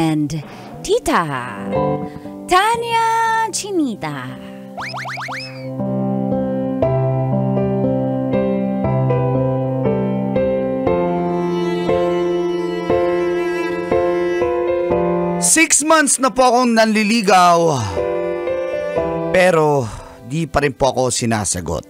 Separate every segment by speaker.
Speaker 1: and Tita Tanya Chinita.
Speaker 2: Six months na po akong nanliligaw, pero di pa rin po ako sinasagot.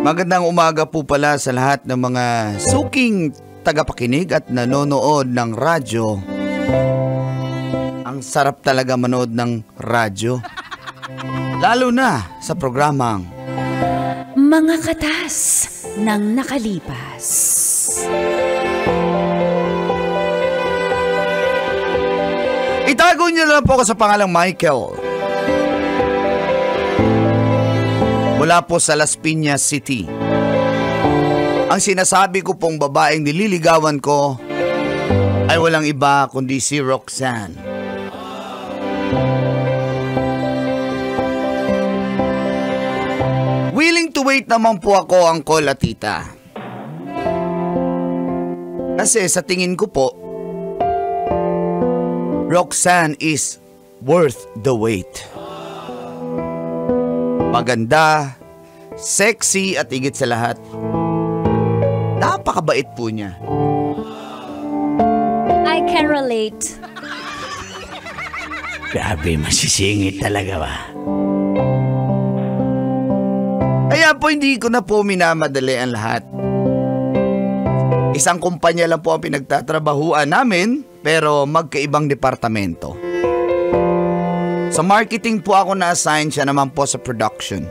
Speaker 2: Magandang umaga po pala sa lahat ng mga suking tagapakinig at nanonood ng radyo. Ang sarap talaga manood ng radyo, lalo na sa programang
Speaker 1: Mga Katas ng Nakalipas.
Speaker 2: Itago niyo na lang po ako sa pangalang Michael. Mula po sa Las Piñas City. Ang sinasabi ko pong babaeng nililigawan ko ay walang iba kundi si Roxanne. Willing to wait naman po ako, Uncle at Tita. Kasi sa tingin ko po, Roxanne is worth the wait. Maganda, sexy at higit sa lahat, napakabait po niya.
Speaker 1: I can relate.
Speaker 2: Grabe, masisingit talaga ba? Kaya po hindi ko na po minamadali ang lahat. Isang kumpanya lang po ang pinagtatrabahuan namin, pero magkaibang departamento. Sa marketing po ako na-assign, siya naman po sa production.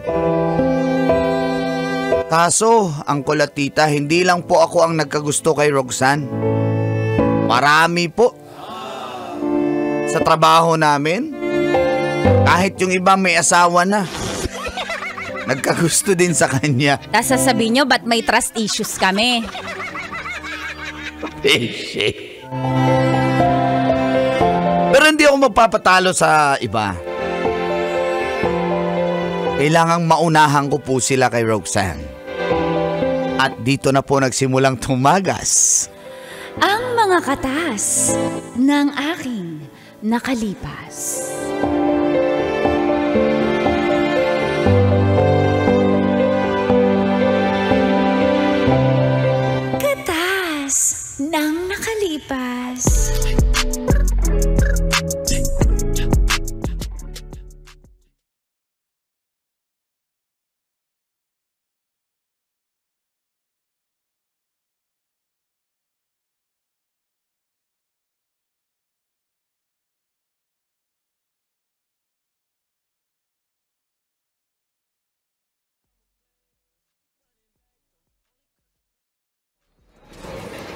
Speaker 2: Kaso, Uncle at Tita, hindi lang po ako ang nagkagusto kay Roxanne. Marami po. Sa trabaho namin, kahit yung iba may asawa na, nagkagusto din sa kanya.
Speaker 1: Tapos sasabihin nyo, ba't may trust issues kami?
Speaker 2: Pero hindi ako magpapatalo sa iba. Kailangang maunahan ko po sila kay Roxanne. At dito na po nagsimulang tumagas
Speaker 1: Ang mga katas ng aking nakalipas. Katas ng nakalipas.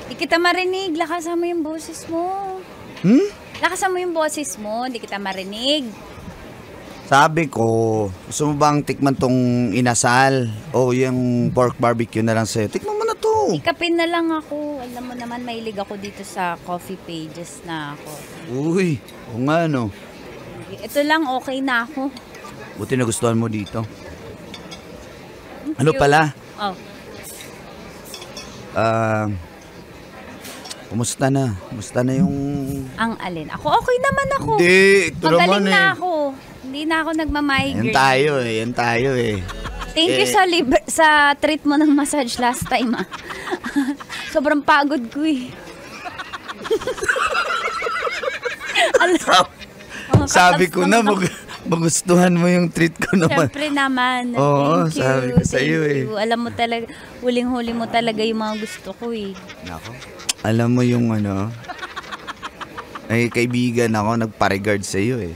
Speaker 1: Di kita marinig, lakasan mo yung boses mo. Lakasan mo yung boses mo, di kita marinig.
Speaker 2: Sabi ko, gusto mo bang tikman tong inasal o yung pork barbecue na lang sa'yo? Tikman mo na to.
Speaker 1: Ikapin na lang ako. Alam mo naman, mahilig ako dito sa coffee pages na ako.
Speaker 2: Uy, o nga no.
Speaker 1: Ito lang, okay na ako.
Speaker 2: Buti nagustuhan mo dito. Ano pala?
Speaker 1: Oh.
Speaker 2: Kumusta na? Kumusta na yung...
Speaker 1: Ang alin? Ako, okay naman ako.
Speaker 2: Hindi, ito naman
Speaker 1: magaling na ako. Hindi na ako nagmamigrate.
Speaker 2: Yan tayo eh.
Speaker 1: Thank you sa treat mo ng massage last time ah. Sobrang pagod ko eh.
Speaker 2: Sabi ko na, magustuhan mo yung treat ko naman.
Speaker 1: Siyempre naman.
Speaker 2: Oo,
Speaker 1: thank you.
Speaker 2: sabi ko sa'yo eh.
Speaker 1: Alam mo talaga, huling-huli mo talaga yung mga gusto ko eh.
Speaker 2: Nako. Alam mo yung ano, ay kaibigan ako, nagpa-regard sa'yo eh.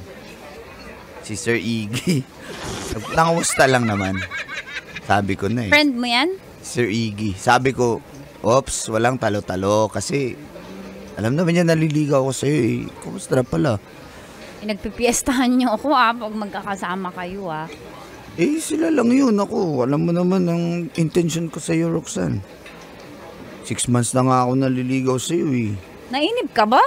Speaker 2: Si Sir Iggy. Nangamusta lang naman. Sabi ko na eh.
Speaker 1: Friend mo yan?
Speaker 2: Sir Iggy. Sabi ko, oops, walang talo-talo. Kasi, alam naman niya naliligaw ako sa'yo eh. Kumusta na pala?
Speaker 1: Nagpipiestahan niyo ako pag magkakasama kayo
Speaker 2: Eh, sila lang yun ako. Alam mo naman ang intention ko sa'yo, Roxanne. 6 months na nga ako naliligaw sa'yo eh.
Speaker 1: Nainip ka ba?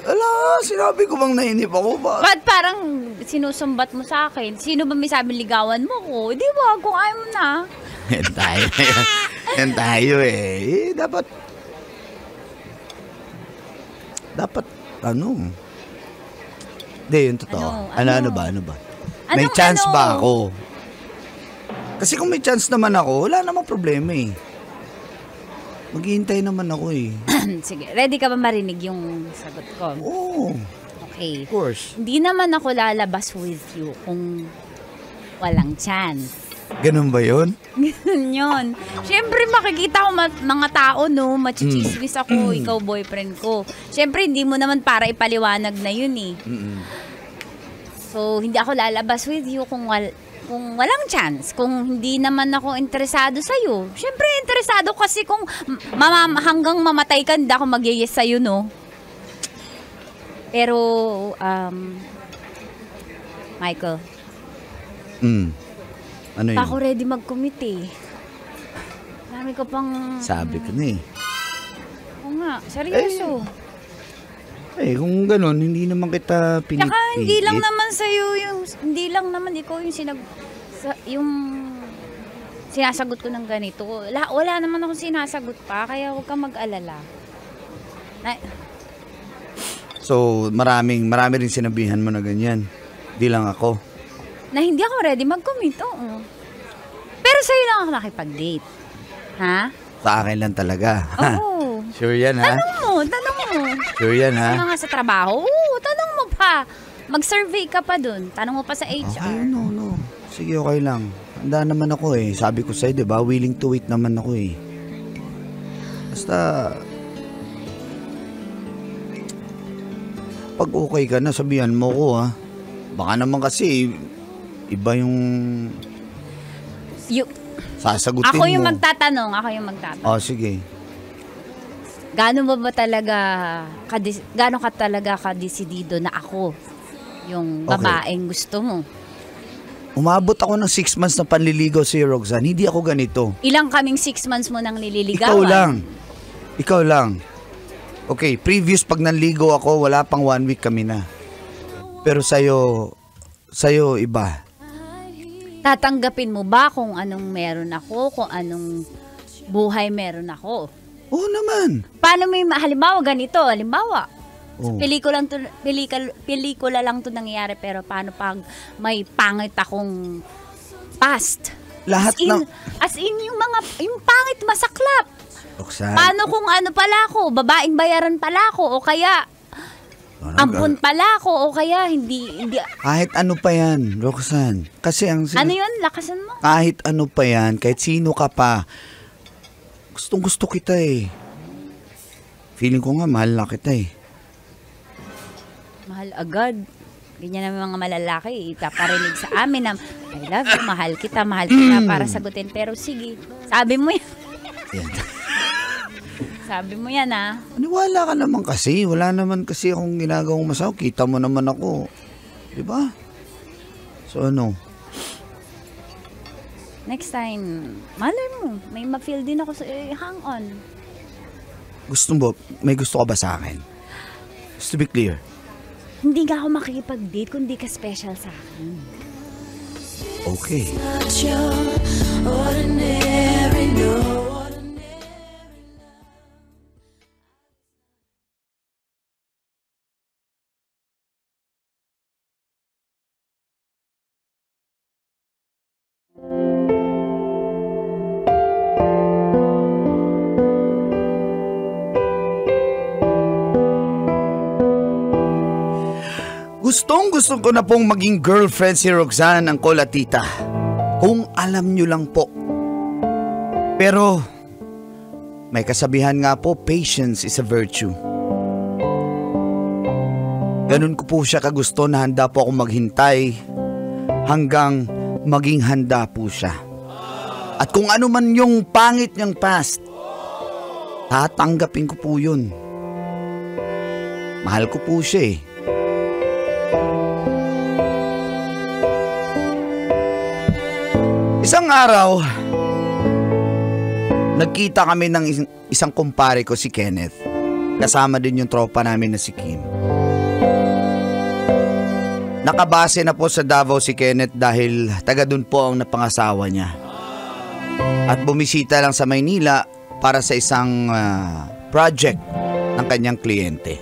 Speaker 2: Ala, sinabi ko bang nainip ako ba?
Speaker 1: Ba't parang sinusumbat mo sa akin? Sino ba may sabing ligawan mo ko? Di ba, kung ayaw mo na.
Speaker 2: Yan tayo. Yan tayo eh. Dapat, Hindi, yung totoo. Ano ba? May chance ba ako? Kasi kung may chance naman ako, wala namang problema eh. Maghihintay naman ako eh.
Speaker 1: Sige, ready ka ba marinig yung sagot ko?
Speaker 2: Oo.
Speaker 1: Okay.
Speaker 2: Of course.
Speaker 1: Hindi naman ako lalabas with you kung walang chance.
Speaker 2: Ganun ba yun?
Speaker 1: Ganun yun. Siyempre makikita ko mga tao, no? Machichismis ako, ikaw boyfriend ko. Siyempre hindi mo naman para ipaliwanag na yun eh. So hindi ako lalabas with you kung walang chance. Kung hindi naman ako interesado sa'yo. Siyempre interesado kasi kung hanggang mamatay ka, hindi ako mag-yes sa'yo, no? Pero, Michael.
Speaker 2: Ano yun?
Speaker 1: Ako ready mag-commit eh. Marami ko pang...
Speaker 2: Sabi ko na eh.
Speaker 1: Oo nga, seryoso.
Speaker 2: Kung ganun, hindi naman kita pinipilit.
Speaker 1: Tsaka hindi lang naman sa'yo yung... Hindi lang naman ikaw yung yung sinasagot ko ng ganito. Wala naman akong sinasagot pa, kaya huwag kang mag-alala.
Speaker 2: So, marami rin sinabihan mo na ganyan. Di lang ako.
Speaker 1: Na hindi ako ready mag-commit, oo. Pero sa'yo lang ako nakipag-date. Ha?
Speaker 2: Sa akin lang talaga.
Speaker 1: Oo.
Speaker 2: Sure yan, ha?
Speaker 1: Tanong mo.
Speaker 2: Sure yan, ha?
Speaker 1: Ano nga sa trabaho? Oo, tanong mo pa. Mag-survey ka pa dun. Tanong mo pa sa HR.
Speaker 2: Okay, no. Sige, okay lang. Handa naman ako eh. Sabi ko sa'yo, diba? Willing to wait naman ako eh. Basta... Pag okay ka na, sabihan mo ko, ha? Baka naman kasi... Iba yung... sasagutin
Speaker 1: Ako yung
Speaker 2: mo.
Speaker 1: magtatanong.
Speaker 2: Oh, sige.
Speaker 1: Gaano ka talaga kadesidido na ako yung babaeng gusto mo?
Speaker 2: Umabot ako ng 6 months na panliligaw si Roxanne. Hindi ako ganito.
Speaker 1: Ilang kaming 6 months mo nang nililigawan?
Speaker 2: Ikaw lang. Okay, previous pag nanligaw ako, wala pang 1 week kami na. Pero sa'yo iba.
Speaker 1: Tatanggapin mo ba kung anong meron ako, kung anong buhay meron ako?
Speaker 2: Oo naman.
Speaker 1: Paano may halimbawa ganito, pelikula lang to nangyayari, pero paano pag may pangit akong past?
Speaker 2: Lahat
Speaker 1: as in yung pangit masaklap.
Speaker 2: Roxanne.
Speaker 1: Paano kung ano pala ako, babaeng bayaran pala ako, o kaya ampun pala ako, o kaya hindi...
Speaker 2: Kahit ano pa yan, Roxanne. Kasi ang...
Speaker 1: Ano yun? Lakasan mo?
Speaker 2: Kahit ano pa yan, kahit sino ka pa, gustong gusto kita eh. Feeling ko nga, mahal na kita eh.
Speaker 1: Mahal agad. Ganyan naman mga malalaki, ipaparinig sa amin na, I love you, mahal kita para sagutin. Pero sige, sabi mo yan. Sabi mo yan, ha?
Speaker 2: Maniwala ka naman kasi. Wala naman kasi akong ginagawang masama. Kita mo naman ako. Diba? So ano?
Speaker 1: Next time, malay mo, may ma-feel din ako sa hang on.
Speaker 2: May gusto ka ba sa akin? Just to be clear.
Speaker 1: Hindi ka ako makikipag-date kung di ka special sa akin.
Speaker 2: Okay. Gustong-gusto ko na pong maging girlfriend si Roxanne, Uncle at Tita. Kung alam nyo lang po. Pero, may kasabihan nga po, patience is a virtue. Ganun ko po siya kagusto na handa po akong maghintay hanggang maging handa po siya. At kung ano man yung pangit niyang past, tatanggapin ko po yun. Mahal ko po siya eh. Isang araw, nagkita kami ng isang kumpare ko, si Kenneth. Kasama din yung tropa namin na si Kim. Nakabase na po sa Davao si Kenneth dahil taga dun po ang napangasawa niya. at bumisita lang sa Maynila para sa isang project ng kanyang kliyente.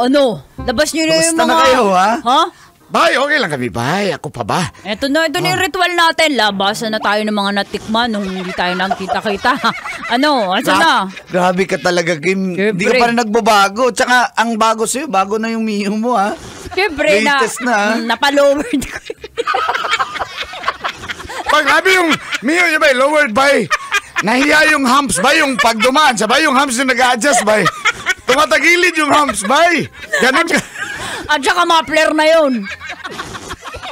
Speaker 1: Ano? Labas nyo na yung
Speaker 2: Kumusta
Speaker 1: mga...
Speaker 2: na kayo, ha?
Speaker 1: Ha?
Speaker 3: Bay, okay lang kami, bay. Ako pa ba?
Speaker 1: Ito na yung ritual natin. Labasan na tayo ng mga natikman nung hindi tayo nagkita-kita. Ano? Asa na?
Speaker 2: Grabe ka talaga, Kim.
Speaker 1: Siyempre.
Speaker 2: Hindi ka pa rin nagbabago. Tsaka, ang bago sa'yo, bago na yung Mio mo, ha?
Speaker 1: Siyempre
Speaker 2: Latest na.
Speaker 1: Napalowered ko.
Speaker 3: Pag grabe yung Mio niya, bay, lowered, bay. Nahiya yung humps, bay, yung pagdumaan. Sabay yung humps yung nag-a-adjust, bay. Tumatagilid yung humps, bay. Ganun ka.
Speaker 1: At saka muffler na yun.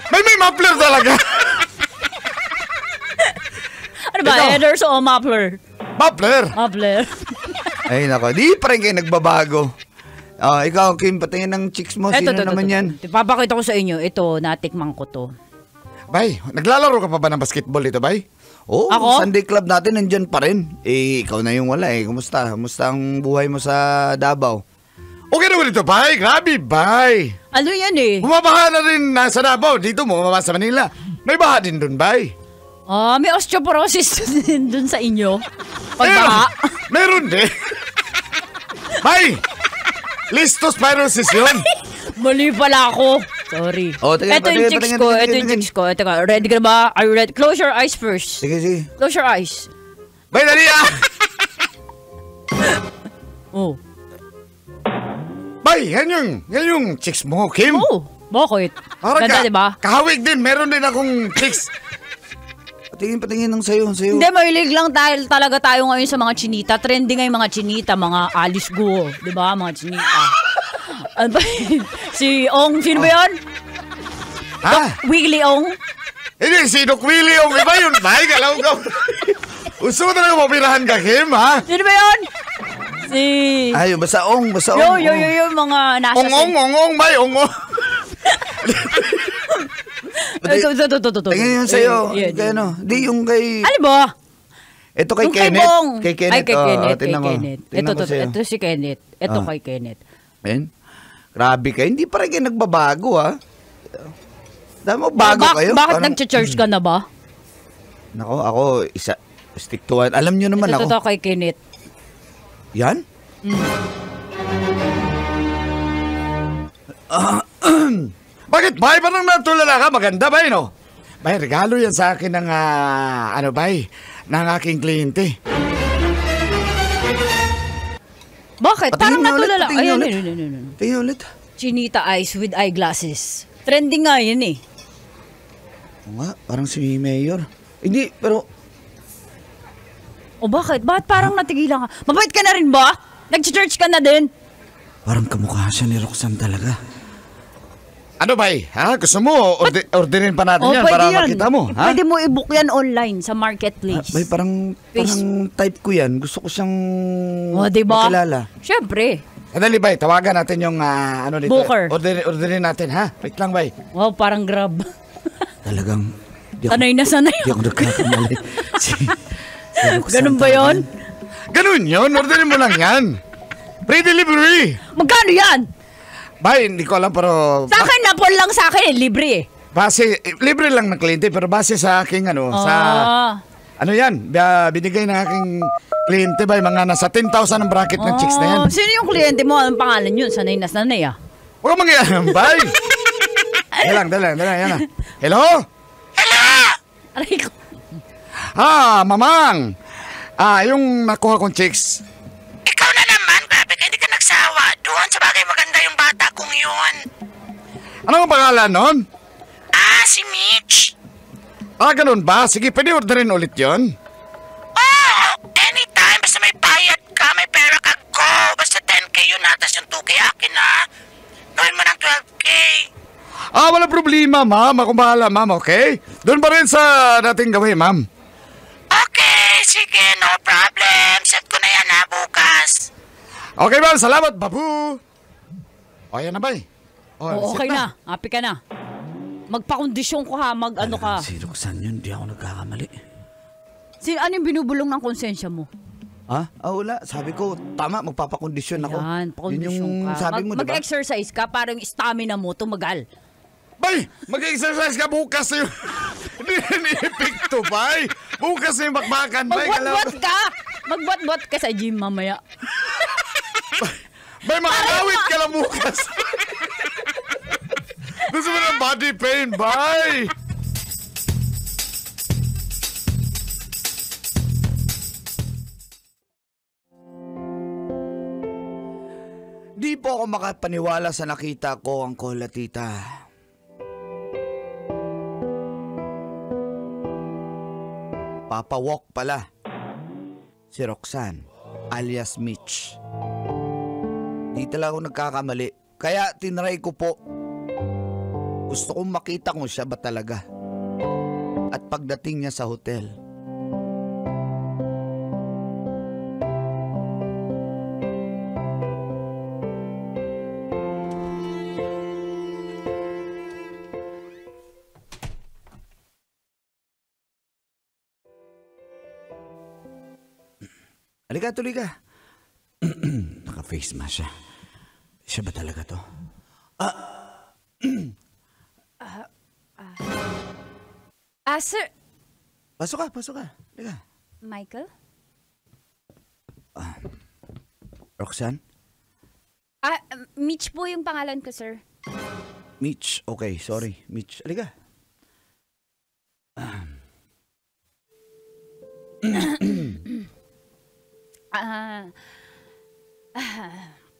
Speaker 3: May muffler talaga.
Speaker 1: Ano ba?
Speaker 2: Ikaw?
Speaker 1: Headers o muffler?
Speaker 3: Muffler.
Speaker 1: Muffler.
Speaker 2: Ay, nako. Di pa rin kayo nagbabago. Ikaw, Kim, patingin ng chicks mo. Sino naman yan?
Speaker 1: Papakita ko sa inyo. Ito, natikman ko to.
Speaker 3: Bay, naglalaro ka pa ba ng basketball dito, bay?
Speaker 2: Oo,
Speaker 1: Ako?
Speaker 2: Sunday club natin nandyan pa rin. Ikaw na yung wala eh. Kumusta? Kumusta ang buhay mo sa Davao?
Speaker 3: Okay naman dito, bay. Grabe, bay.
Speaker 1: Ano yan eh?
Speaker 3: Bumabaha na rin sa Davao. Dito mo, bumaba sa Manila. May baha din dun, bay.
Speaker 1: May osteoporosis dun sa inyo. Pagbaha.
Speaker 3: Meron din. Bay, listospirosis yun.
Speaker 1: Mali pala ako. Sorry.
Speaker 2: Tingnan,
Speaker 1: Ito yung chicks ko. Ito yung chicks ko. Ito ka. Ready ka na ba? Are you ready? Close your eyes first.
Speaker 2: Sige, sige.
Speaker 1: Close your eyes.
Speaker 3: Bay, dali ah.
Speaker 1: Oh.
Speaker 3: Bay, yan yung chicks mo, Kim.
Speaker 1: Oh. Bakit?
Speaker 3: Parang
Speaker 1: Ganda, diba?
Speaker 3: kahawig din. Meron din akong chicks.
Speaker 2: Patingin ng sayo.
Speaker 1: Hindi, mahilig lang talaga tayo ngayon sa mga chinita. Trending nga yung mga chinita, mga Alice Guo. Diba? Mga chinita. Ano ba yun? Si Ong, sino ba yun?
Speaker 3: Ha?
Speaker 1: Willie Ong?
Speaker 3: Hindi, si Doc Willie yung iba yun, bay. Galaw ka. Gusto mo talaga mapirahan ka, Kim, ha?
Speaker 1: Sino ba yun? Si...
Speaker 2: Ayun, basta ong.
Speaker 1: Yung mga nasa...
Speaker 3: Ongong, bay, ongong.
Speaker 1: Ito.
Speaker 2: Tingin yung sayo. Kay ano? Di yung kay...
Speaker 1: Ano ba?
Speaker 2: Ito kay
Speaker 1: Yung
Speaker 2: Kenneth.
Speaker 1: Bong.
Speaker 2: Kay Kenneth.
Speaker 1: Ay, kay Kenneth.
Speaker 2: Tingnan mo. Tingnan mo sa'yo.
Speaker 1: Ito si Kenneth. Ito
Speaker 2: Ah.
Speaker 1: kay Kenneth.
Speaker 2: Ayan. Grabe kayo. Hindi pa rin kayo nagbabago, ha? Dahil mo, bago kayo.
Speaker 1: Bakit
Speaker 2: Parang-
Speaker 1: nag-church ka na ba?
Speaker 2: Nako, ako, stick to one. Alam nyo naman
Speaker 1: Ito
Speaker 2: ako.
Speaker 1: kay Kenneth.
Speaker 2: Yan?
Speaker 3: Bakit, bay? Parang natulala ka. Maganda, bay, no? Bay, regalo yan sa akin ng, bay, ng aking kliyente.
Speaker 1: Bakit?
Speaker 2: Patingin
Speaker 1: Parang
Speaker 2: nga ulit,
Speaker 1: natulala.
Speaker 2: patingin
Speaker 1: Ayun,
Speaker 2: ulit.
Speaker 1: yun.
Speaker 2: Tingnan ulit.
Speaker 1: Chinita eyes with eyeglasses. Trending nga yun eh.
Speaker 2: Oo nga, parang si Mayor. Hindi, pero...
Speaker 1: O bakit? Bakit parang natigilan ka? Mabait ka na rin ba? Nag-church ka na din?
Speaker 2: Parang kamukha siya ni Roxanne talaga.
Speaker 3: Ano, bay? Ha? Gusto mo, orderin pa natin yan
Speaker 1: pwede
Speaker 3: para
Speaker 1: yan.
Speaker 3: makita mo, ha?
Speaker 1: Pwede mo i-book yan online sa marketplace.
Speaker 2: May parang type ko yan. Gusto ko siyang
Speaker 1: O, diba?
Speaker 2: makilala.
Speaker 1: Siyempre.
Speaker 3: Sandali, bay, tawagan natin yung, ano dito.
Speaker 1: Booker.
Speaker 3: Orderin natin, ha? Wait lang, bay.
Speaker 1: Wow, parang grab.
Speaker 2: Talagang...
Speaker 1: Sanay na sanay.
Speaker 2: Di ako nagkakamali. si Roxanne
Speaker 1: Ganun ba
Speaker 2: talaga.
Speaker 1: yun?
Speaker 3: Ganun yun, orderin mo lang yan. Free delivery.
Speaker 1: Magkano yan?
Speaker 3: Bay, hindi ko alam, pero...
Speaker 1: Sa akin, napol lang sa akin eh. Libre eh.
Speaker 3: Base, libre lang ng kliyente, pero base sa aking, sa... Ano yan? Binigay ng aking kliyente, bay, mga nasa 10,000 ang bracket ng chicks na yan.
Speaker 1: Sino yung kliyente mo? Anong pangalan yun? Sanay na sanay ah.
Speaker 3: Huwag kang mangyayang, bay. Dala lang, yan na. Hello?
Speaker 1: Aray ko.
Speaker 3: Mamang. Yung nakuha kong chicks.
Speaker 4: Ikaw na naman, grabe ka, hindi ka nagsawa. Doon, sa bagay maganda yung bata kong yun.
Speaker 3: Ano ang pangalan nun?
Speaker 4: Si Mitch.
Speaker 3: Ganun ba? Sige, pwede orderin ulit yon.
Speaker 4: Oh, anytime, basta may bayad ka, may pera ka, go. Basta 10K yun na, tas yung 2K akin ha. Gawin mo ng 12K.
Speaker 3: Wala problema, ma'am. Akong bahala, ma'am, okay? Doon pa rin sa dating gawin, ma'am.
Speaker 4: Okay, sige, no problem. Set ko na yan ha, bukas.
Speaker 3: Okay, ma'am. Salamat, babu. Yan na, bay.
Speaker 1: Okay na. Happy ka na. Magpakondisyon ko ha. Mag-ano ka.
Speaker 2: Si Roxanne yun, di ako nagkakamali.
Speaker 1: Ano yung binubulong ng konsensya mo?
Speaker 2: Ha? Wala. Sabi ko, tama, magpapakondisyon ako.
Speaker 1: Yan,
Speaker 2: Yun
Speaker 1: pakondisyon
Speaker 2: yung
Speaker 1: ka.
Speaker 2: sabi mo, diba?
Speaker 1: Mag-exercise ka para yung stamina mo tumagal.
Speaker 3: Bay, mag-exercise ka bukas yung... Hindi yan epekto, bay. Bukas yung bakbakan, bay.
Speaker 1: Magbuat-buat ka! Magbuat-buat ka sa gym mamaya.
Speaker 3: Bay, makakawit ka lang bukas. Gusto mo ng body pain, bay.
Speaker 2: Di po ako makapaniwala sa nakita ko, Uncle at Tita. Papawalk pala. Si Roxanne, alias Mitch. Di talaga ako nagkakamali. Kaya tinry ko po. Gusto kong makita kung siya ba talaga. At pagdating niya sa hotel, halika, tuloy ka. Naka-face mask siya. Siya ba talaga to?
Speaker 1: Sir.
Speaker 2: Pasok ka. Halika.
Speaker 1: Michael?
Speaker 2: Roxanne?
Speaker 1: Mitch po yung pangalan ko, sir.
Speaker 2: Mitch. Okay, sorry. Mitch. Halika.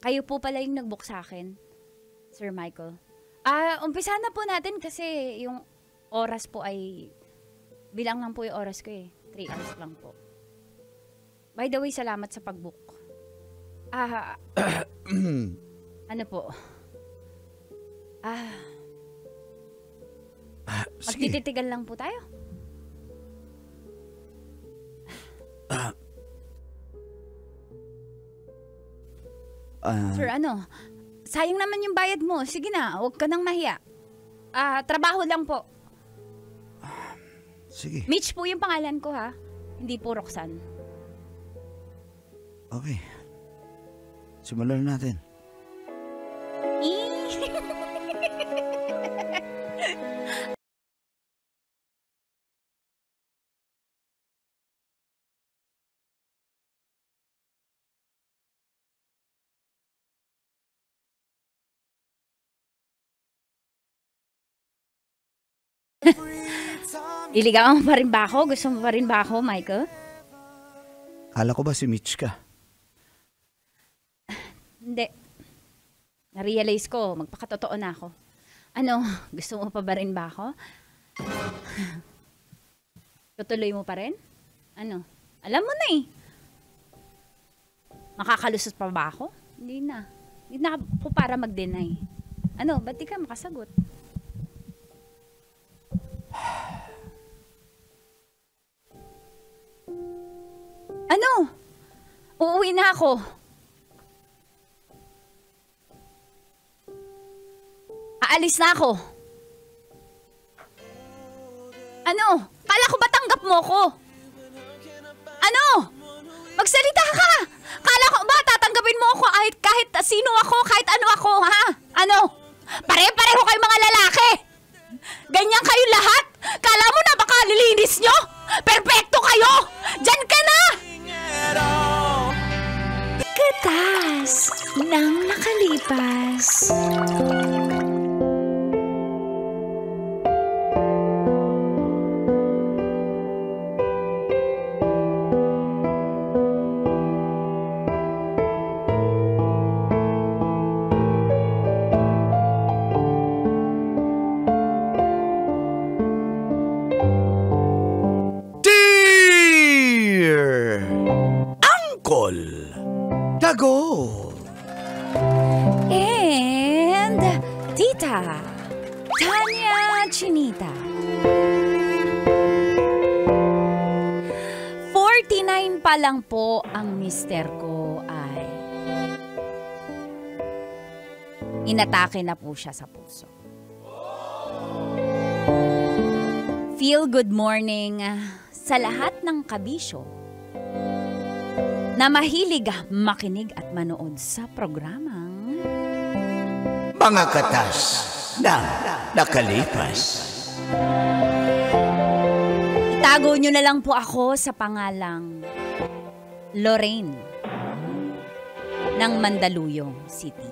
Speaker 1: Kayo po pala yung nag-book sa akin, Sir Michael. Umpisa na po natin kasi yung oras po ay, bilang lang po yung oras ko 3 hours lang po. By the way, salamat sa pag-book. Ano po?
Speaker 2: Sige.
Speaker 1: Magtititigan lang po tayo. Sir, sayang naman yung bayad mo. Sige na, huwag ka nang mahiya. Trabaho lang po.
Speaker 2: Sige.
Speaker 1: Mitch po yung pangalan ko, ha? Hindi po Roxanne.
Speaker 2: Okay. Simulan na natin.
Speaker 1: Iligawan mo pa rin ba ako? Gusto mo pa rin ba ako, Michael?
Speaker 2: Kala ko ba si Mitch ka?
Speaker 1: Hindi. Na-realize ko, magpakatotoo na ako. Gusto mo pa ba rin ba ako? Tutuloy mo pa rin? Alam mo na Makakalusot pa ba ako? Hindi na. Hindi na ako para mag-deny. Ba't di ka makasagot? Uuwi na ako. Aalis na ako. Kala ko ba tanggap mo ko? Magsalita ka! Kala ko ba tatanggapin mo ako kahit sino ako, kahit ano ako, ha? Pare-pareho kayong mga lalaki! Ganyan kayo lahat! Kala mo napakalilinis nyo? Perfecto kayo! Diyan ka na! Katas ng nakalipas.
Speaker 2: Dago!
Speaker 1: And Tita Tanya Chinita. 49 pa lang po ang mister ko ay inatake na po siya sa puso. Feel good morning sa lahat ng kabisyo. na mahilig makinig at manood sa programang
Speaker 2: Mga katas na nakalipas.
Speaker 1: itago nyo na lang po ako sa pangalang Lorraine ng Mandaluyong City.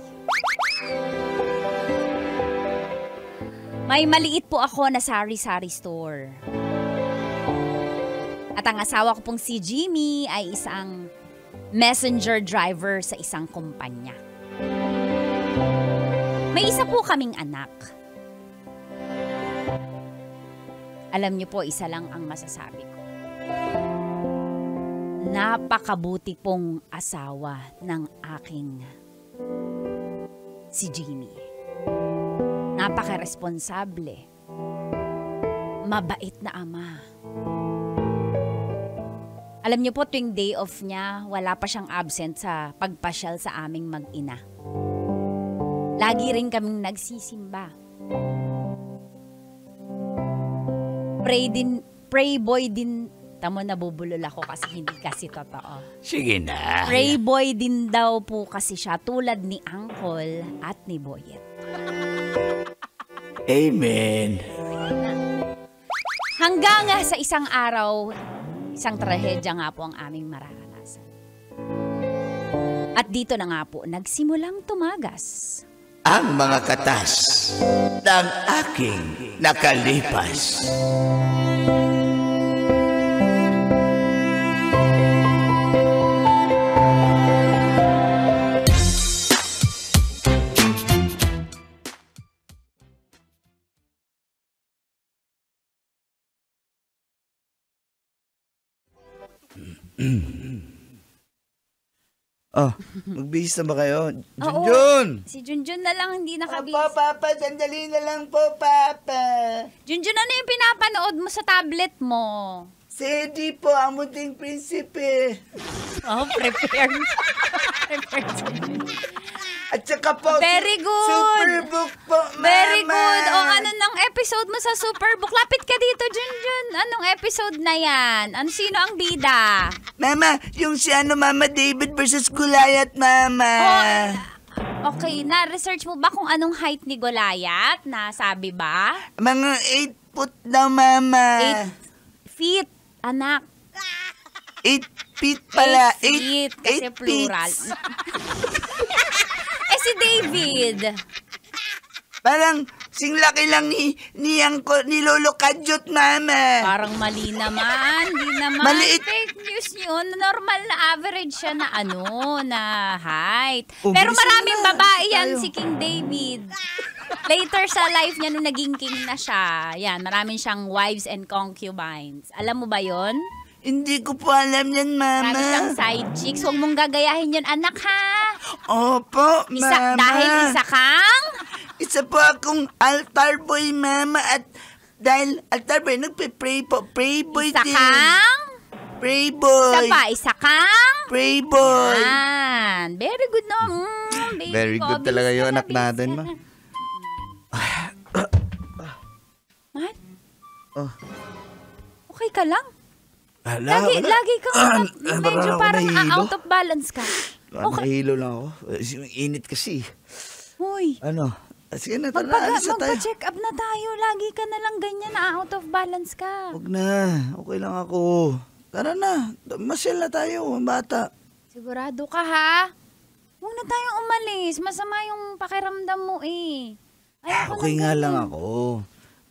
Speaker 1: May maliit po ako na sari-sari store. At ang asawa ko pong si Jimmy ay isang messenger driver sa isang kumpanya. May isa po kaming anak. Alam niyo po, isa lang ang masasabi ko. Napakabuti pong asawa ng aking si Jimmy. Napakaresponsable. Mabait na ama. Alam niyo po, tuwing day off niya, wala pa siyang absent sa pagpasyal sa aming mag-ina. Lagi rin kaming nagsisimba. Pray boy din. Tamo, nabubulol ako kasi hindi kasi totoo.
Speaker 2: Sige na.
Speaker 1: Pray boy din daw po kasi siya tulad ni Uncle at ni Boyet.
Speaker 2: Amen.
Speaker 1: Hanggang sa isang araw, isang trahedya nga po ang aming mararanasan. At dito na nga po, nagsimulang tumagas
Speaker 2: Ang mga katas ng aking nakalipas. Magbihis na ba kayo? Junjun!
Speaker 1: Si Junjun na lang hindi nakabis.
Speaker 2: Papa, sandali na lang po, Papa.
Speaker 1: Junjun, ano yung pinapanood mo sa tablet mo?
Speaker 2: Sedi po, ang munting prinsipe.
Speaker 1: Oh, prepared. Prepared si Junjun.
Speaker 2: At saka po,
Speaker 1: Very good.
Speaker 2: Superbook po, Mama.
Speaker 1: Very good. O ano nang episode mo sa Superbook? Lapit ka dito, Junjun. Anong episode na yan? Sino ang bida?
Speaker 2: Mama, yung si Mama David versus Goliath, Mama.
Speaker 1: Okay, na-research mo ba kung anong height ni Goliath? Nasabi ba?
Speaker 2: Mga 8 foot daw, Mama.
Speaker 1: 8 feet, anak.
Speaker 2: 8 feet pala.
Speaker 1: 8 feet, kasi plural. Si David.
Speaker 2: Parang singlaki lang ni Lolo Kadyot, Mama.
Speaker 1: Parang mali naman. Hindi naman.
Speaker 2: Maliit.
Speaker 1: Fake news yun. Normal na average siya na na height.
Speaker 2: Oh,
Speaker 1: Pero
Speaker 2: bilisan
Speaker 1: maraming
Speaker 2: na.
Speaker 1: babae yan
Speaker 2: Tayo.
Speaker 1: si King David. Later sa life niya nung naging king na siya. Yan, maraming siyang wives and concubines. Alam mo ba yon?
Speaker 2: Hindi ko po alam yan, Mama.
Speaker 1: Marami siyang side chicks. Huwag mong gagayahin yun, anak, ha?
Speaker 2: Opo, Mama.
Speaker 1: Dahil isa kang?
Speaker 2: Isa po akong altar boy, Mama. At dahil altar boy, nagpe-pray po. Pray boy
Speaker 1: Isa
Speaker 2: din.
Speaker 1: kang?
Speaker 2: Pray boy.
Speaker 1: Isa kang?
Speaker 2: Pray boy.
Speaker 1: Yan. Very good, no? Baby
Speaker 2: Very
Speaker 1: ko,
Speaker 2: good talaga
Speaker 1: bilis
Speaker 2: yung
Speaker 1: ka na,
Speaker 2: anak natin,
Speaker 1: bilis
Speaker 2: Ma.
Speaker 1: ka na. Mahal?
Speaker 2: Oh.
Speaker 1: Okay ka lang? Lagi kang medyo
Speaker 2: parang
Speaker 1: parang
Speaker 2: nahihilo.
Speaker 1: out of balance ka. Okay.
Speaker 2: Nahihilo lang ako. Yung init kasi.
Speaker 1: Huy.
Speaker 2: Sige na, tara, alis na tayo.
Speaker 1: Magpa-check up na tayo. Lagi ka na lang ganyan na out of balance ka.
Speaker 2: Huwag na. Okay lang ako. Tara na. Masyal na tayo, ang bata.
Speaker 1: Sigurado ka, ha? Huwag na tayong umalis. Masama yung pakiramdam mo, eh. Ayoko
Speaker 2: Okay
Speaker 1: ng
Speaker 2: nga
Speaker 1: ganyan.
Speaker 2: lang ako.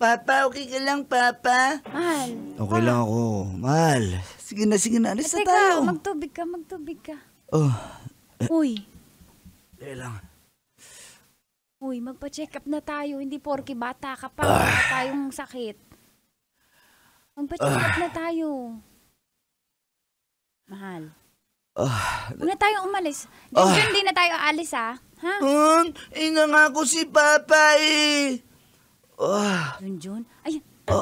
Speaker 2: Papa, okay ka lang, Papa?
Speaker 1: Mahal.
Speaker 2: Okay lang ako. Mahal. Sige na. Alis na
Speaker 1: Teka,
Speaker 2: tayo.
Speaker 1: magtubig ka.
Speaker 2: Oh,
Speaker 1: Uy.
Speaker 2: lang.
Speaker 1: Uy, magpa-check up na tayo. Hindi porke bata ka pa. Wala tayong sakit. Magpa-check up na tayo. Mahal. Huwag na tayong umalis. Hindi na tayo aalis, ha? Ha?
Speaker 2: Inangako si Papa eh.
Speaker 1: Junjun? Ay. Pa!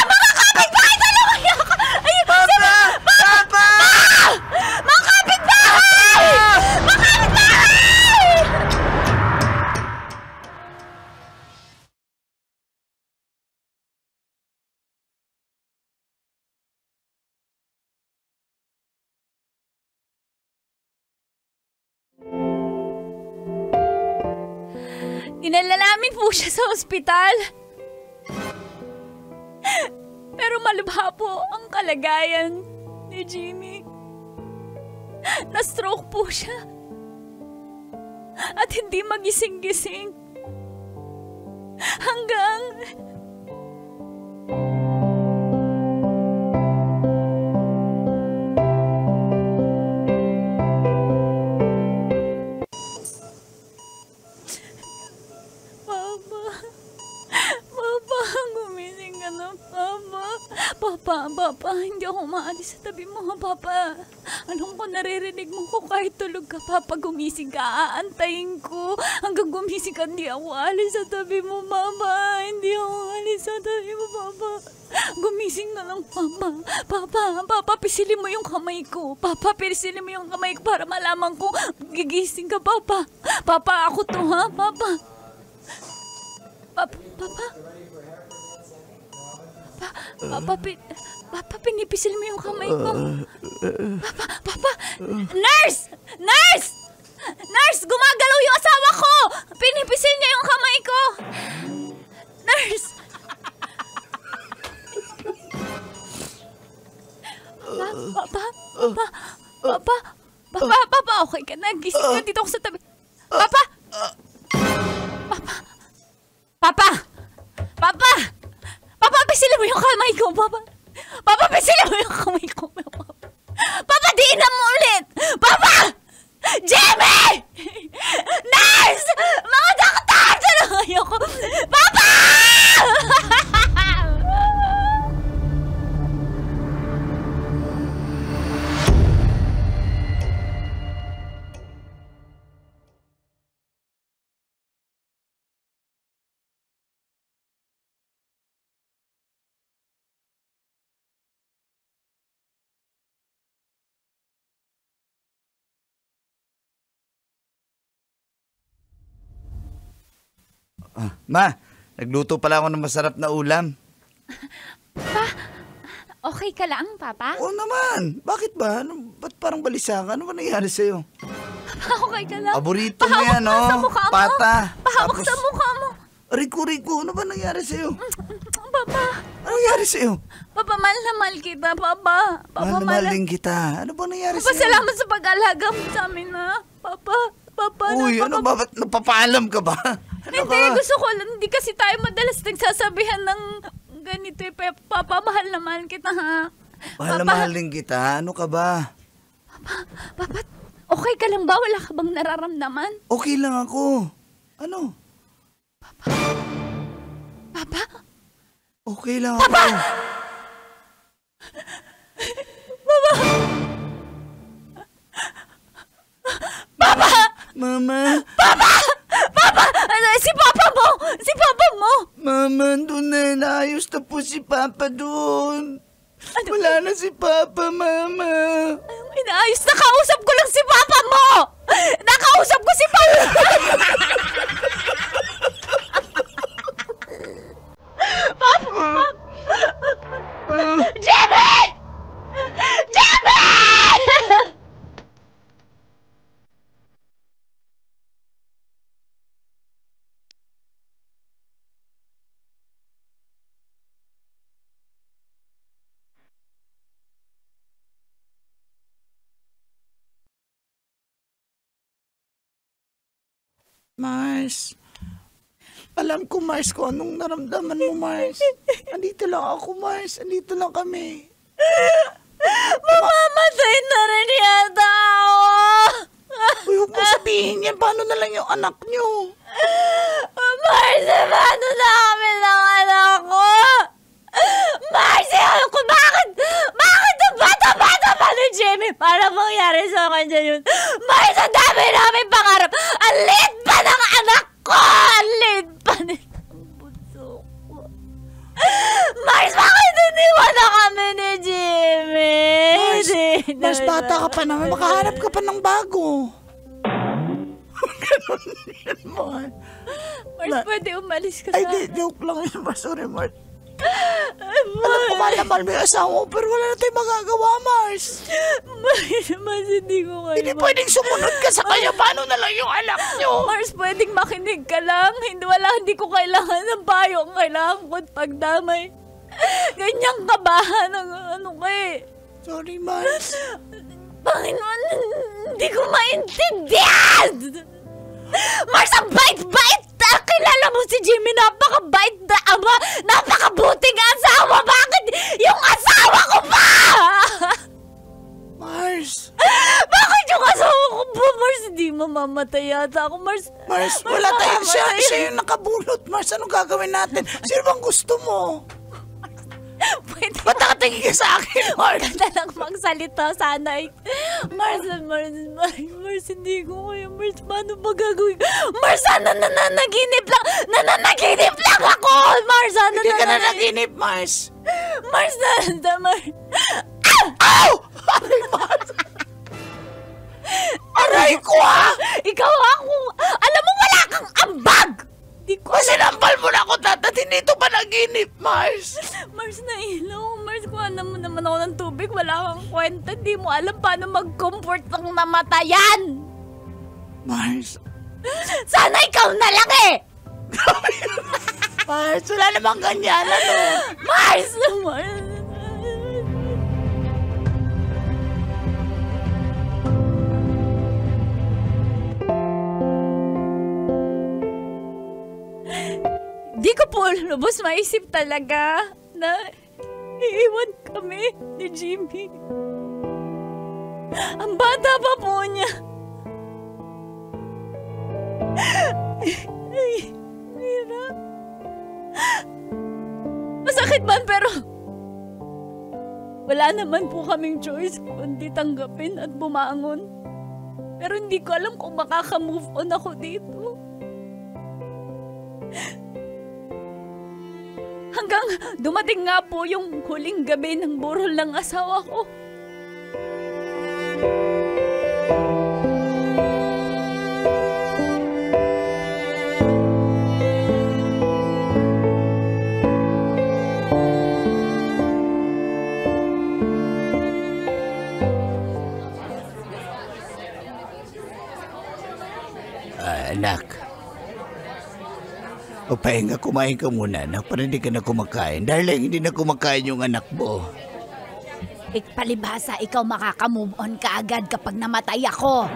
Speaker 1: Mga kapitbahay! Tulungan niyo ako! Ayun!
Speaker 2: Papa! Papa!
Speaker 1: Mga kapitbahay! Dinala namin po siya sa ospital. Pero malubha po ang kalagayan ni Jimmy. Na-stroke po siya. At hindi magising-gising. Hanggang... gumising ka na, Papa, hindi ako maalis sa tabi mo, Papa. Anong ko naririnig mo ko kahit tulog ka, Papa, gumising ka, aantayin ko. Hanggang gumising ka, hindi ako alis sa tabi mo, Papa. Hindi ako alis sa tabi mo, Papa. Gumising na lang, Papa, pisilin mo yung kamay ko. Papa, pisilin mo yung kamay ko para malaman ko gigising ka, Papa. Papa, ako to, ha, Papa. Papa, pinipisil mo yung kamay ko. Papa, Nurse! Gumagalaw yung asawa ko! Pinipisil niya yung kamay ko! Nurse! Papa, okay ka na. Gising ka dito ako sa tabi. Papa, pisilin mo yung kamay ko, Papa, pisilin mo yung kamay ko, Papa, diinan mo ulit! Papa! Jimmy! Nurse! Mga doktor! Talaga ayoko! Papa!
Speaker 2: Ma, nagluto pala ako ng masarap na ulam.
Speaker 1: Okay ka lang, Papa?
Speaker 2: Oo naman. Bakit ba? Ba't parang balisa ka? Ano ba nangyari sa'yo?
Speaker 1: Okay ka lang?
Speaker 2: Paborito mo yan, oh. Pata.
Speaker 1: Pahawak sa mukha mo.
Speaker 2: Rico, ano ba nangyari sa'yo?
Speaker 1: Papa.
Speaker 2: Ano nangyari sa'yo?
Speaker 1: Papa, mahal na mahal kita, Papa.
Speaker 2: Mahal din kita. Ano ba nangyari
Speaker 1: Papa,
Speaker 2: sa'yo?
Speaker 1: salamat sa pag-alaga mo sa amin, ha? Papa.
Speaker 2: Uy, ano ba? Ba't napapaalam ka ba? Ano
Speaker 1: hindi,
Speaker 2: ka?
Speaker 1: gusto ko lang. Hindi kasi tayo madalas nagsasabihan ng ganito. Papa, mahal na mahal kita, ha?
Speaker 2: Mahal din kita. Ano ka ba?
Speaker 1: Papa, okay ka lang ba? Wala ka bang nararamdaman?
Speaker 2: Okay lang ako. Ano?
Speaker 1: Papa?
Speaker 2: Okay lang ako. Mama!
Speaker 1: Ano, si Papa mo!
Speaker 2: Mama, doon na. Naayos na po si Papa doon.
Speaker 1: Ano?
Speaker 2: Wala na si Papa, Mama.
Speaker 1: Anong inaayos? Nakausap ko lang si Papa mo! Nakausap ko si Papa! Jimmy!
Speaker 2: Mars. Alam ko, Mars, kung anong naramdaman mo, Mars. Andito lang ako, Mars. Andito lang kami.
Speaker 1: Mamamatay na rin yata ako!
Speaker 2: Uy, huwag mo sabihin yan. Paano na lang yung anak nyo?
Speaker 1: Marcy, paano na kami ng anak ko? Marcy, alam ko bakit ang bata-bata pa ni Jimmy para mangyari sa kanya yun? Marcy, ang dami namin pangarap. Ang liit pa ng anak ko! Ang liit pa ng bunso ko. Marcy, bakit iniwan na kami ni Jimmy?
Speaker 2: Mars, bata ka pa naman. Makahanap ka pa ng bago. Ganon yan, Mars.
Speaker 1: Mars, pwede umalis ka
Speaker 2: Ay,
Speaker 1: sa...
Speaker 2: joke lang yun, Mars. Sorry, Mars. Alam ko mahal mo yung asawa mo, pero wala na tayong magagawa, Mars.
Speaker 1: Mars, hindi ko kayo.
Speaker 2: Hindi pwedeng sumunod ka sa kanya. Paano na lang yung anak nyo?
Speaker 1: Mars, pwedeng makinig ka lang. Hindi ko kailangan ng payo. Ang kailangan ko pagdamay. Ganyang kabahan ang ano ka eh.
Speaker 2: Sorry, Mars.
Speaker 1: Panginoon, hindi ko maintindihan! Mars, ang bait-bait! Kilala mo si Jimmy, napakabait na ama, napakabuting asawa! Bakit yung asawa ko ba?
Speaker 2: Mars.
Speaker 1: Bakit yung asawa ko ba, Mars? Hindi mamamatay yata ako, Mars.
Speaker 2: Mars, wala tayong siya yung nakabunot, Mars. Anong gagawin natin? Sino bang gusto mo?
Speaker 1: Pwede
Speaker 2: Ba't nakatingin ka sa akin, Mars?
Speaker 1: ka na lang magsalita sana. Mars, hindi ko kaya. Mars, paano ba gagawin? Mars, nananaginip lang ako! Mars,
Speaker 2: Hindi ka na naginip, Mars.
Speaker 1: Mars, Mars.
Speaker 2: Ow! Aray, Mars. Aray ko, ha?
Speaker 1: Ikaw ako. Alam mo, wala kang ambag! Di ko
Speaker 2: Sinampal mo na ako, tatat. Hindi ito pa naginip, Mars.
Speaker 1: Mars, nailaw. Mars, kuhanan mo naman ako ng tubig. Wala kang kwenta. Di mo alam paano mag-comfort ng namatayan.
Speaker 2: Mars.
Speaker 1: Sana ikaw na lang eh!
Speaker 2: Mars, wala namang ganyan, ano?
Speaker 1: Mars! Mars! Di ko po lubos maisip talaga na iiwan kami ni Jimmy. Ang bata pa po niya. Ay, hirap. Masakit man pero wala naman po kaming choice kundi tanggapin at bumangon. Pero hindi ko alam kung makaka-move on ako dito. Hanggang dumating nga po yung huling gabi ng burol ng asawa ko.
Speaker 2: Anak. O pahinga, kumain ka muna, anak. Para hindi ka na kumakain. Darling, hindi na kumakain yung anak mo.
Speaker 1: Palibhasa, ikaw makaka-move on ka agad kapag namatay ako.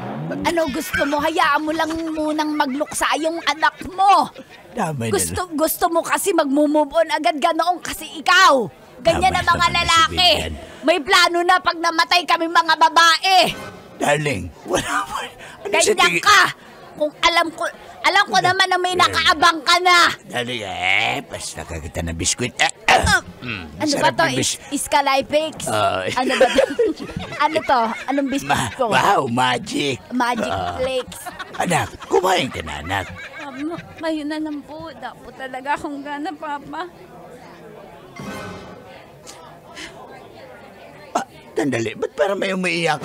Speaker 1: Ano gusto mo? Hayaan mo lang munang magluksa yung anak mo.
Speaker 2: Damay
Speaker 1: Gusto mo kasi mag-move on agad, ganoon kasi ikaw. Ganyan
Speaker 2: Tama
Speaker 1: na mga
Speaker 2: naman,
Speaker 1: lalaki.
Speaker 2: Sibilyan.
Speaker 1: May plano na pag namatay kami mga babae.
Speaker 2: Darling, wala mo.
Speaker 1: Ganyan ka. Kung alam ko naman na may nakaabang ka na.
Speaker 2: Darling, basta kakita ng biskwit.
Speaker 1: Ano ba to? Iscalipix? Ano ba to? Ano to? Anong biscuit ko?
Speaker 2: Wow, magic.
Speaker 1: Magic flakes.
Speaker 2: Anak, kumain ka na, anak.
Speaker 1: Kayo na lang po. Dapo talaga akong gana, Papa.
Speaker 2: Tandali, ba't parang may umiiyak?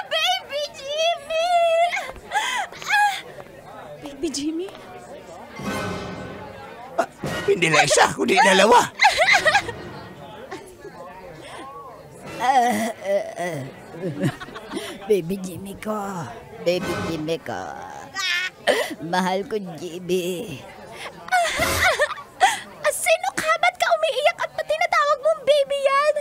Speaker 1: Baby Jimmy! Baby Jimmy?
Speaker 2: Hindi na isa, kundi dalawa.
Speaker 1: Baby Jimmy ko. Baby Jimmy ko. Mahal ko, Jimmy. Sino ka? Ba't ka umiiyak at tinatawag mong baby yan?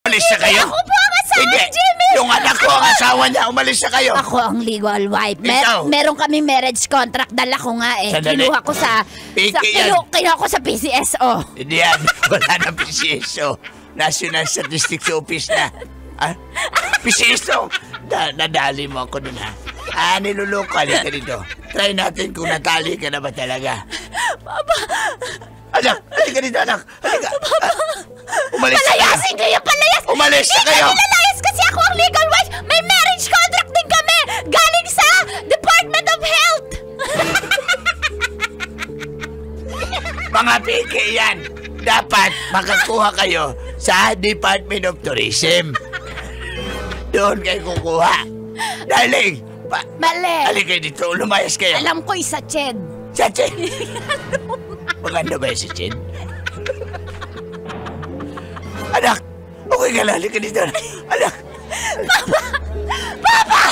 Speaker 4: Umalis na kayo?
Speaker 1: Ako po ang asawa,
Speaker 4: Hindi.
Speaker 1: Jimmy!
Speaker 4: Yung anak ko ang asawa niya. Umalis na kayo.
Speaker 1: Ako ang legal wife.
Speaker 4: Ikaw?
Speaker 1: Meron kami marriage contract. Dala ko nga eh.
Speaker 4: Sandali.
Speaker 1: Kinuha ko sa kinuha ko sa PCSO.
Speaker 4: Hindi yan. Wala na PCSO. National Statistics Office na. Ah? PCSO? Nadali mo ako dun ha. Niluloko. Halika dito. Try natin kung natali ka na ba talaga.
Speaker 1: Papa!
Speaker 4: Anak! Halika dito, anak! Halika! Umalis na kayo!
Speaker 1: Palayasin kayo! Palayas!
Speaker 4: Umalis na kayo!
Speaker 1: Hindi lalayas kasi ako ang legal wife! May marriage contract din kami! Galing sa Department of Health!
Speaker 4: Mga piki yan! Dapat makakuha kayo sa Department of Tourism. Doon kayo kukuha. Darling!
Speaker 1: Mali!
Speaker 4: Halika dito, lumayas kayo.
Speaker 1: Alam ko isa, Ched.
Speaker 4: Sa Chin! Maganda ba yung si Chin? Anak! Okay ka lang, halika dito. Anak!
Speaker 1: Papa!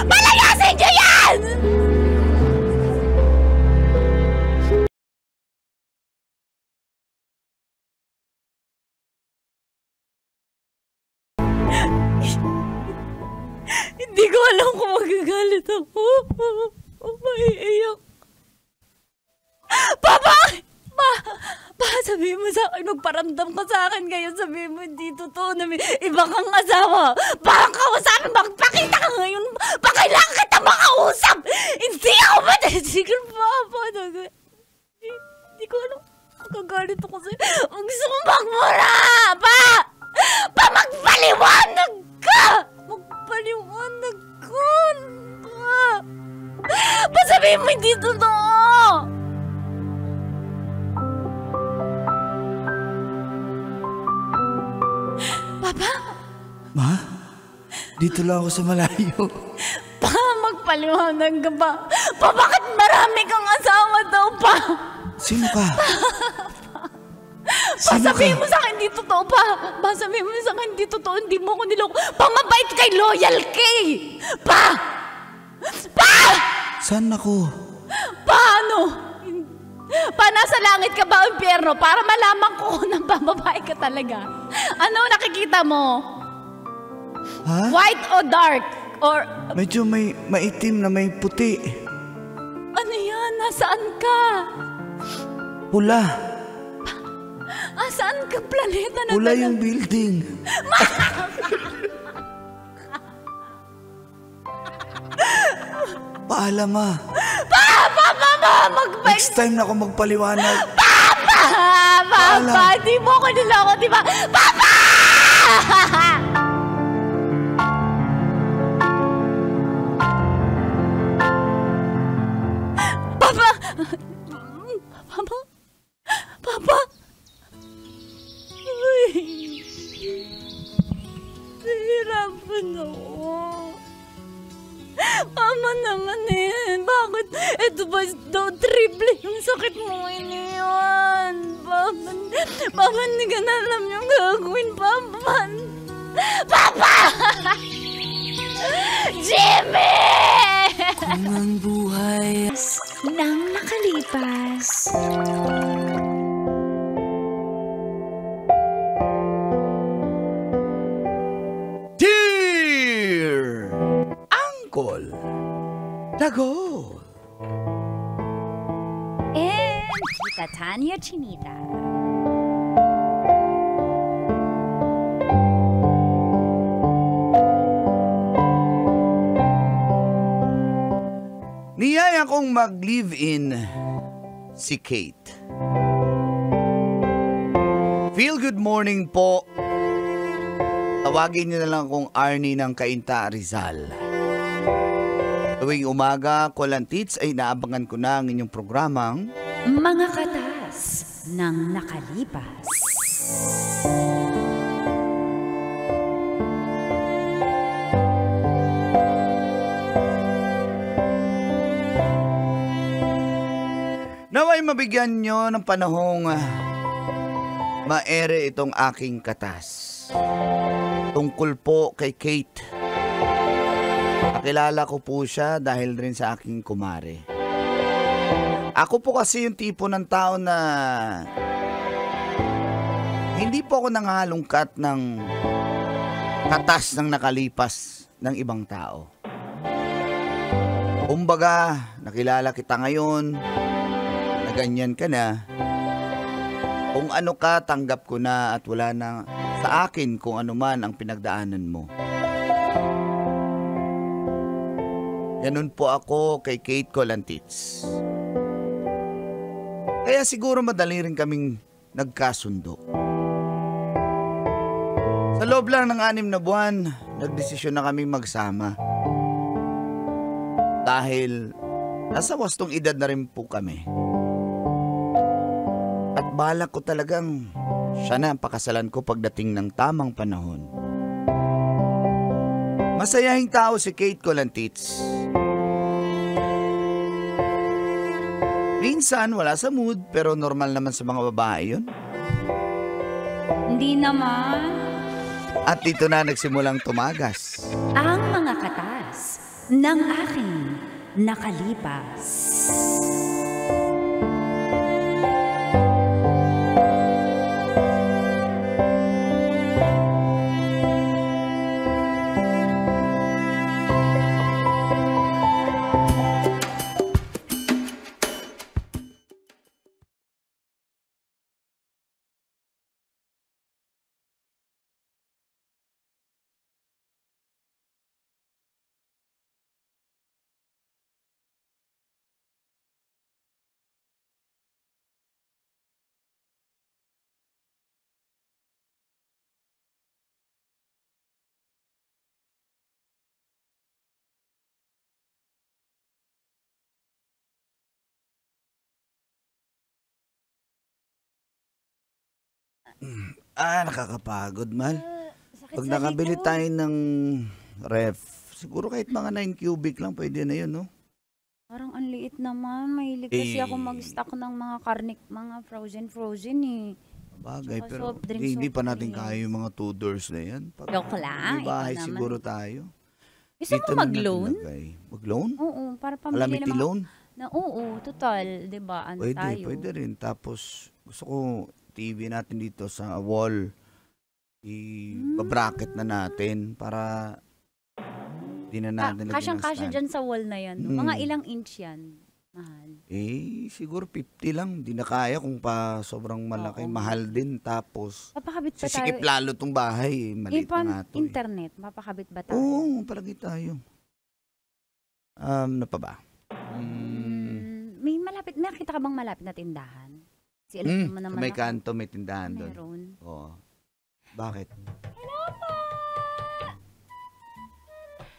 Speaker 1: Palayasin niyo yan! Hindi ko alam kung magagalit ako. Maiiyak. Papa! Pa, sabihin mo sa akin, magparamdam ka sa akin ngayon. Sabihin mo, hindi totoo na may iba kang asawa. Parang kausapin, magpakita ka ngayon. Pakailangan kita makausap. Hindi ako matisigal, Papa. Hindi ko alam. Magagalit ako sa'yo. Ang gusto kong magmura. Pa, magpaliwanag ka. Magpaliwanag ka. Pa, sabihin mo, hindi totoo. Papa?
Speaker 2: Ma? Dito lang ako sa malayo.
Speaker 1: Pa, magpaliwanag ka ba? Pa, bakit marami kang asawa daw, pa?
Speaker 2: Sino ka?
Speaker 1: Pa, sabihin mo sa akin, hindi totoo, pa. Pa, sabihin mo sa akin, hindi totoo, hindi mo ako niloko. Pa, mabait kay loyal kay. Pa! Pa!
Speaker 2: Saan ako?
Speaker 1: Paano? Pa, nasa langit ka ba o impyerno para malaman ko kung nang bababae ka talaga? Ano nakikita mo?
Speaker 2: Ha?
Speaker 1: White o dark? Or
Speaker 2: Medyo may maitim na may puti.
Speaker 1: ano yan? Nasaan ka?
Speaker 2: Pula.
Speaker 1: Saan ka planeta na
Speaker 2: Pula yung building. Paalam, ma. Next time na ako magpaliwanag.
Speaker 1: Papa! Di mo ko niloko, di ba? Papa! Papa! Papa! Papa! Ay! Nahihirapan ako. Mama naman eh. Bakit? Ito ba daw triple yung sakit mo iniwan? Papa, hindi ka na alam yung gagawin, Papa. Papa! Jimmy!
Speaker 5: Kung ang buhay
Speaker 1: Nang nakalipas.
Speaker 2: Dear Uncle Dagol.
Speaker 1: And Tita Tanya Chinita.
Speaker 2: Niyaya kong mag-live-in si Kate. Feel good morning po. Tawagin niyo na lang akong Arnie ng Cainta Rizal. Tuwing umaga, Kolantits ay naabangan ko na ang inyong programang
Speaker 1: Mga katas ng nakalipas.
Speaker 2: naway mabigyan nyo ng panahong maere itong aking katas. Tungkol po kay Kate. Nakilala ko po siya dahil rin sa aking kumare. Ako po kasi yung tipo ng tao na hindi po ako nangahalungkat ng katas ng nakalipas ng ibang tao. Kumbaga, nakilala kita ngayon, na ganyan ka na. Kung ano ka, tanggap ko na at wala na sa akin kung ano man ang pinagdaanan mo. Ganun po ako kay Kate Colantits. Kaya siguro madali rin kaming nagkasundo. Sa loob lang ng 6 na buwan, nagdesisyon na kaming magsama. Dahil nasa wastong edad na rin po kami. At balak ko talagang siya na ang pakasalan ko pagdating ng tamang panahon. Masayahing tao si Kate Colantits. Minsan wala sa mood pero normal naman sa mga babae yun.
Speaker 1: Hindi naman.
Speaker 2: At dito na nagsimulang tumagas.
Speaker 1: Ang mga katas ng aking nakalipas.
Speaker 2: Nakakapagod man.
Speaker 1: Sakit
Speaker 2: Pag
Speaker 1: sa
Speaker 2: nakabili
Speaker 1: likod.
Speaker 2: tayo ng ref, siguro kahit mga 9 cubic lang, pwede na yun, no?
Speaker 1: Parang ang liit naman. Mahilig kasi
Speaker 2: Eh.
Speaker 1: ako mag-stock ng mga karnik, mga frozen eh.
Speaker 2: Bagay,
Speaker 1: Tsaka
Speaker 2: pero
Speaker 1: soft drinks,
Speaker 2: hindi pa
Speaker 1: soft
Speaker 2: natin
Speaker 1: drinks.
Speaker 2: kaya yung mga 2 doors na yan. Pag
Speaker 1: Joke lang,
Speaker 2: may bahay
Speaker 1: ikaw naman.
Speaker 2: siguro tayo.
Speaker 1: Gusto
Speaker 2: Dito
Speaker 1: mo
Speaker 2: na
Speaker 1: mag-loan?
Speaker 2: natin lagay. Mag-loan?
Speaker 1: Oo, para pamili
Speaker 2: Calamity
Speaker 1: ng mga...
Speaker 2: loan?
Speaker 1: Oo, total, 'di ba? Ano
Speaker 2: Pwede,
Speaker 1: tayo?
Speaker 2: pwede rin. Tapos, gusto ko TV natin dito sa wall. I-bracket na natin para di na natin lagyan ng
Speaker 1: Kasyang-kasya
Speaker 2: stand.
Speaker 1: dyan sa wall na yan. No? Mga
Speaker 2: Mm.
Speaker 1: ilang inch yan, mahal.
Speaker 2: Siguro 50 lang. Di na kaya kung pa sobrang malaki.
Speaker 1: Oo.
Speaker 2: Mahal din. Tapos,
Speaker 1: Papakabit ba tayo?
Speaker 2: sisikip lalo tong bahay. Maliit na nga to.
Speaker 1: Internet, papakabit ba tayo?
Speaker 2: Oo, palagi tayo. Ano pa ba?
Speaker 1: May malapit, nakita ka bang malapit na tindahan? Si alam naman naman
Speaker 2: May
Speaker 1: ako.
Speaker 2: kanto, may tindahan doon.
Speaker 1: Meron.
Speaker 2: Oo. Bakit?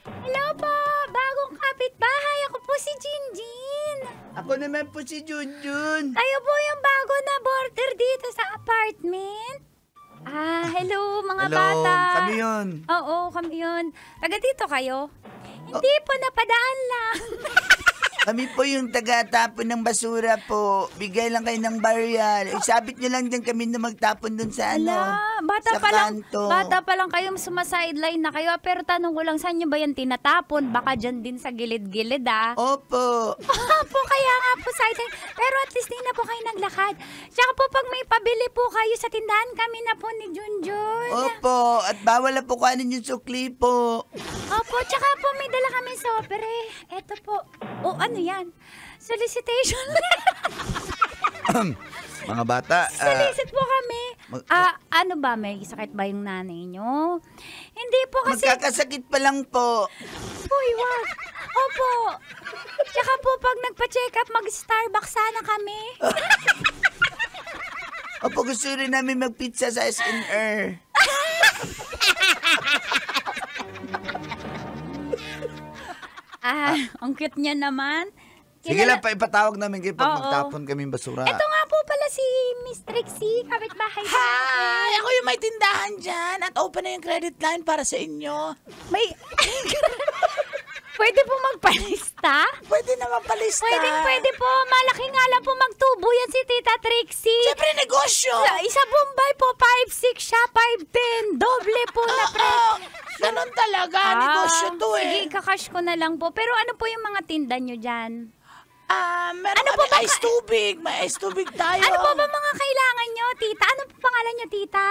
Speaker 1: Hello po! Bagong kapitbahay! Ako po si Jinjin!
Speaker 2: Ako naman po si Junjun.
Speaker 1: Kayo po yung bago na boarder dito sa apartment? Hello mga
Speaker 2: Hello,
Speaker 1: bata!
Speaker 2: kami yun.
Speaker 1: Oo, kami yun. Taga dito kayo? Hindi po, napadaan lang.
Speaker 2: Kami po yung taga-tapon ng basura po. Bigay lang kayo ng barrial. Isabit nyo lang din kami na magtapon dun sa
Speaker 1: Bata
Speaker 2: sa
Speaker 1: pa lang,
Speaker 2: kanto.
Speaker 1: bata pa lang kayo, sumasideline na kayo. Pero tanong ko lang, saan nyo ba yan tinatapon? Baka dyan din sa gilid-gilid
Speaker 2: Opo.
Speaker 1: Opo, kaya nga po sideline. Pero at least di na po kayo naglakad. Tsaka po pag may pabili po kayo sa tindahan, kami na po ni Junjun.
Speaker 2: Opo. At bawal na po kuhanin yung sukli po.
Speaker 1: Opo, tsaka po may dala kami sobre. Eto po. O ano yan? Solicitation.
Speaker 2: Mga bata.
Speaker 1: Solicit po kami.
Speaker 2: mag-
Speaker 1: Ano ba? May sakit ba yung nanay nyo? Hindi po kasi...
Speaker 2: Magkakasakit pa lang po.
Speaker 1: Uy, wag. Opo. Tsaka po pag nagpa-check up, mag-Starbucks sana kami.
Speaker 2: Opo, gusto rin namin magpizza sa SNR.
Speaker 1: Ang cute niya naman.
Speaker 2: Sige lang, ipatawag namin kayo pag
Speaker 1: Oo.
Speaker 2: magtapon kaming basura.
Speaker 1: Ito nga po pala si Miss Trixie, kapitbahay sa akin.
Speaker 4: Ako yung may tindahan dyan at open na yung credit line para sa inyo.
Speaker 1: May... Pwede po magpalista?
Speaker 4: Pwede naman palista.
Speaker 1: Pwede po. Malaki nga lang po magtubo yan si Tita Trixie.
Speaker 4: Siyempre negosyo.
Speaker 1: Isa Bombay po, 5'6" siya, 5'10". Doble po na
Speaker 4: Ganon talaga. Negosyo to
Speaker 1: Sige, kakash ko na lang po. Pero ano po yung mga tinda nyo dyan?
Speaker 4: Meron
Speaker 1: Ano
Speaker 4: kami
Speaker 1: po ba
Speaker 4: ice tubig. May ice tubig tayo.
Speaker 1: Ano po ba mga kailangan nyo, Tita? Ano po pangalan pangalan niyo, tita?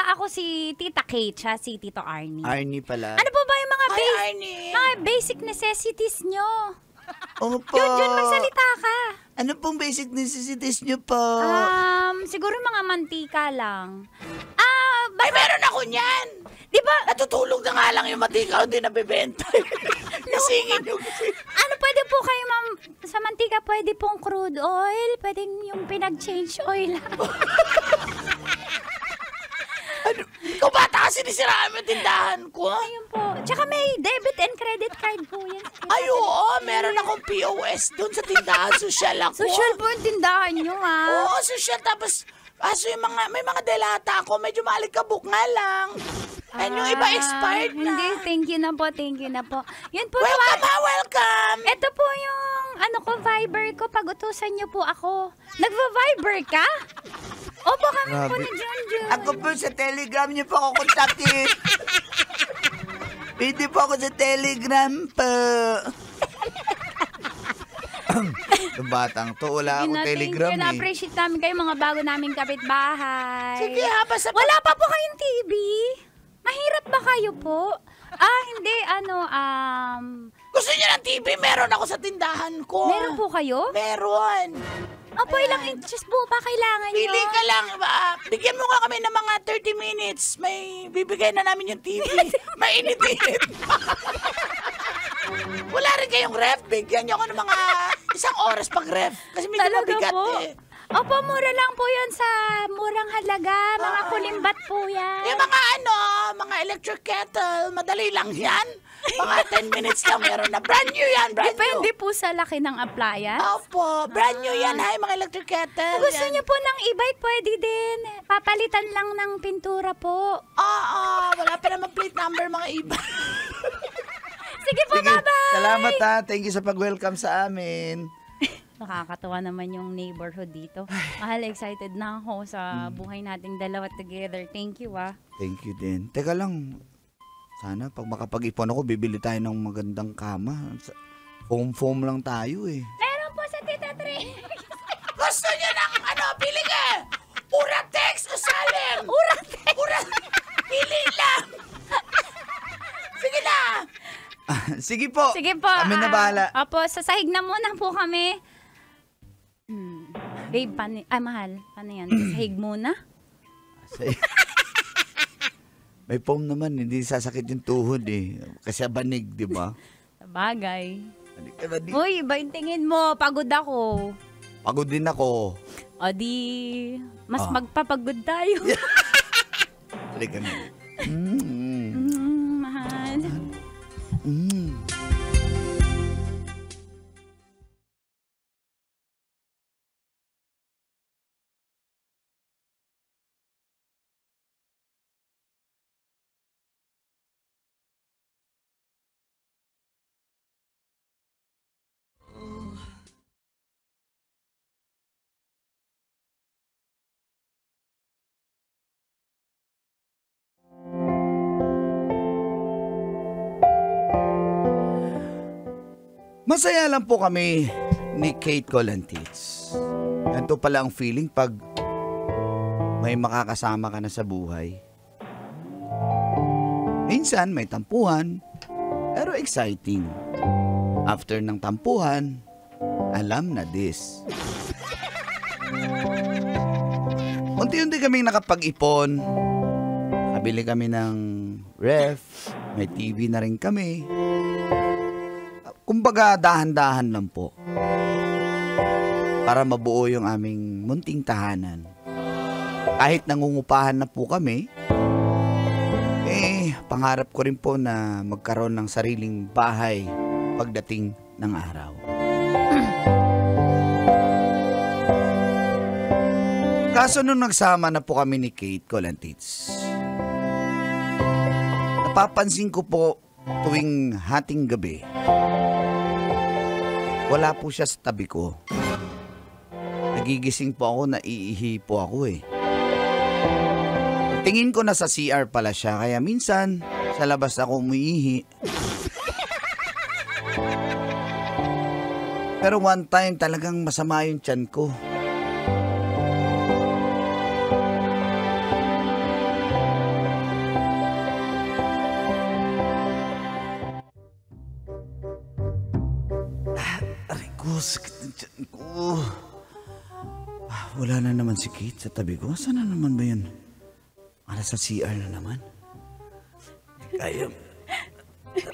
Speaker 1: Ako si Tita Kate, siya si Tito Arnie.
Speaker 2: Arnie pala.
Speaker 1: Ano po ba yung mga,
Speaker 4: Arnie.
Speaker 1: mga basic necessities nyo?
Speaker 2: Opo.
Speaker 1: Jun, magsalita ka.
Speaker 2: Ano pong basic necessities nyo po?
Speaker 1: Siguro mga mantika lang.
Speaker 4: Ay, meron ako niyan.
Speaker 1: Di ba,
Speaker 4: Natutulog na nga lang yung matika, hindi nabibenta. Nasingin yung
Speaker 1: ano pwede po kayo, ma'am, sa mantika pwede pong crude oil, pwedeng yung pinag-change oil.
Speaker 4: Ano? Ikaw bata kasi nisiraan mo yung tindahan ko.
Speaker 1: Ayun po. Tsaka may debit and credit card po yan.
Speaker 4: Ay, oo, meron akong POS doon sa tindahan. Social ako.
Speaker 1: Social po yung tindahan nyo,
Speaker 4: Oo, social. Tapos, yung may mga delata ako, medyo maalikabok nga lang. And yung iba expired na.
Speaker 1: Hindi, thank you na po. Yun po.
Speaker 4: Welcome ha, welcome.
Speaker 1: Ito po yung, Viber ko. Pag-utusan niyo po ako. Nagva-Viber ka? Opo kami po
Speaker 2: Grabe.
Speaker 1: ni Junjun.
Speaker 2: Ako po sa Telegram niyo po ako kontakin. Pwede po ako sa Telegram po. Yung batang to, wala akong Telegram
Speaker 1: Thank you. Na-appreciate namin kayo mga bago naming kapitbahay.
Speaker 4: Sige ha, basta
Speaker 1: Wala pa po kayong TV? Mahirap ba kayo po? Hindi.
Speaker 4: Gusto niyo ng TV? Meron ako sa tindahan ko.
Speaker 1: Meron po kayo?
Speaker 4: Meron.
Speaker 1: Opo, ilang inches po ba kailangan nyo?
Speaker 4: Pili ka lang. Bigyan mo ka kami ng mga 30 minutes. May bibigay na namin yung TV. Mainit-init. Wala rin kayong ref. Bigyan niyo ako ng mga 1 oras pag ref. Kasi medyo
Speaker 1: Talaga
Speaker 4: mabigat
Speaker 1: po?
Speaker 4: eh.
Speaker 1: Opo, mura lang po yun sa murang halaga. Mga kulimbat po yan.
Speaker 4: Yung mga electric kettle, madali lang yan. Mga 10 minutes lang meron na. Brand new yan, brand new.
Speaker 1: Depende po sa laki ng appliance.
Speaker 4: Opo, brand new yan. Hay, mga electric kettle.
Speaker 1: Kung gusto
Speaker 4: yan.
Speaker 1: niyo po ng e-bike, pwede din. Papalitan lang ng pintura po.
Speaker 4: Wala pa naman plate number mga iba.
Speaker 1: Sige po, bye-bye!
Speaker 2: Salamat ha. Thank you sa pag-welcome sa amin.
Speaker 1: Nakakatawa naman yung neighborhood dito. Mahal, excited na ako sa buhay nating dalawa together. Thank you,
Speaker 2: Thank you din. Teka lang. Sana pag makapag-ipon ako, bibili tayo ng magandang kama. Foam lang tayo eh.
Speaker 1: Meron po sa Tita Tre.
Speaker 4: Gusto niyo ng pili ka? Uratex o Salem?
Speaker 1: Uratex!
Speaker 4: Pili lang. Sige na.
Speaker 2: Sige po.
Speaker 1: Sige po.
Speaker 2: Kami na bahala.
Speaker 1: Opo, sasahig na muna po kami. Babe, mahal. Paano yan? Sasahig muna?
Speaker 2: May foam naman, hindi sasakit yung tuhod eh. Kasi banig, di ba?
Speaker 1: Sabagay.
Speaker 2: Banig.
Speaker 1: Uy, iba yung tingin mo. Pagod ako.
Speaker 2: Pagod din ako.
Speaker 1: O di, mas magpapagod tayo.
Speaker 2: Halika na.
Speaker 1: Mahal.
Speaker 2: Masaya lang po kami ni Kate Colantits. Ganito pala ang feeling pag may makakasama ka na sa buhay. Minsan may tampuhan, pero exciting. After ng tampuhan, alam na this. Unti-unti kaming nakapag-ipon. Nakabili kami ng ref, may TV na rin kami. Kumbaga, dahan-dahan lang po. Para mabuo yung aming munting tahanan. Kahit nangungupahan na po kami, pangarap ko rin po na magkaroon ng sariling bahay pagdating ng araw. Kaso nung nagsama na po kami ni Kate Colantits, napapansin ko po tuwing hating gabi, wala po siya sa tabi ko. Nagigising po ako, naiihi po ako eh. Tingin ko na sa CR pala siya, kaya minsan sa labas ako umiihi. Pero one time talagang masama yung tiyan ko. naman si Kate sa tabi ko. Saan na naman ba yun? Para sa CR na naman.
Speaker 4: Kaya.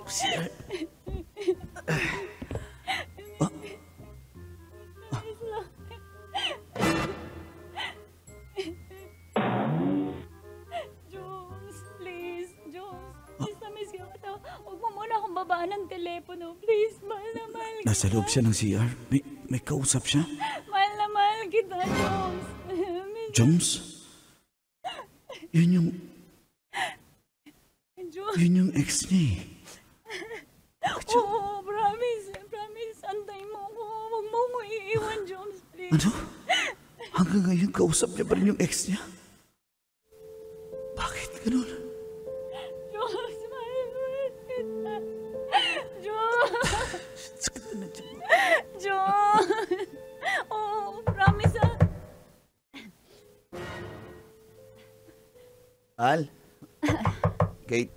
Speaker 4: CR.
Speaker 1: Jones, please. Jones, miss na miss kita. Huwag mo muna akong babaan ng telepono. Please, mahal na mahal kita.
Speaker 2: Nasa loob siya ng CR. May kausap siya.
Speaker 1: Mahal na mahal kita, Jones.
Speaker 2: Jones? Yun yung ex niya eh.
Speaker 1: Oo, promise. Promise. Antayin mo ako. Huwag mo ko iiwan, Jones, please.
Speaker 2: Ano? Hanggang ngayon, kausap niya pa rin yung ex niya? Bakit ganun?
Speaker 1: Jones, mahal kita. Jones.
Speaker 2: Sakit na dyan.
Speaker 1: Jones. Oo, promise ah.
Speaker 2: Al? Kate?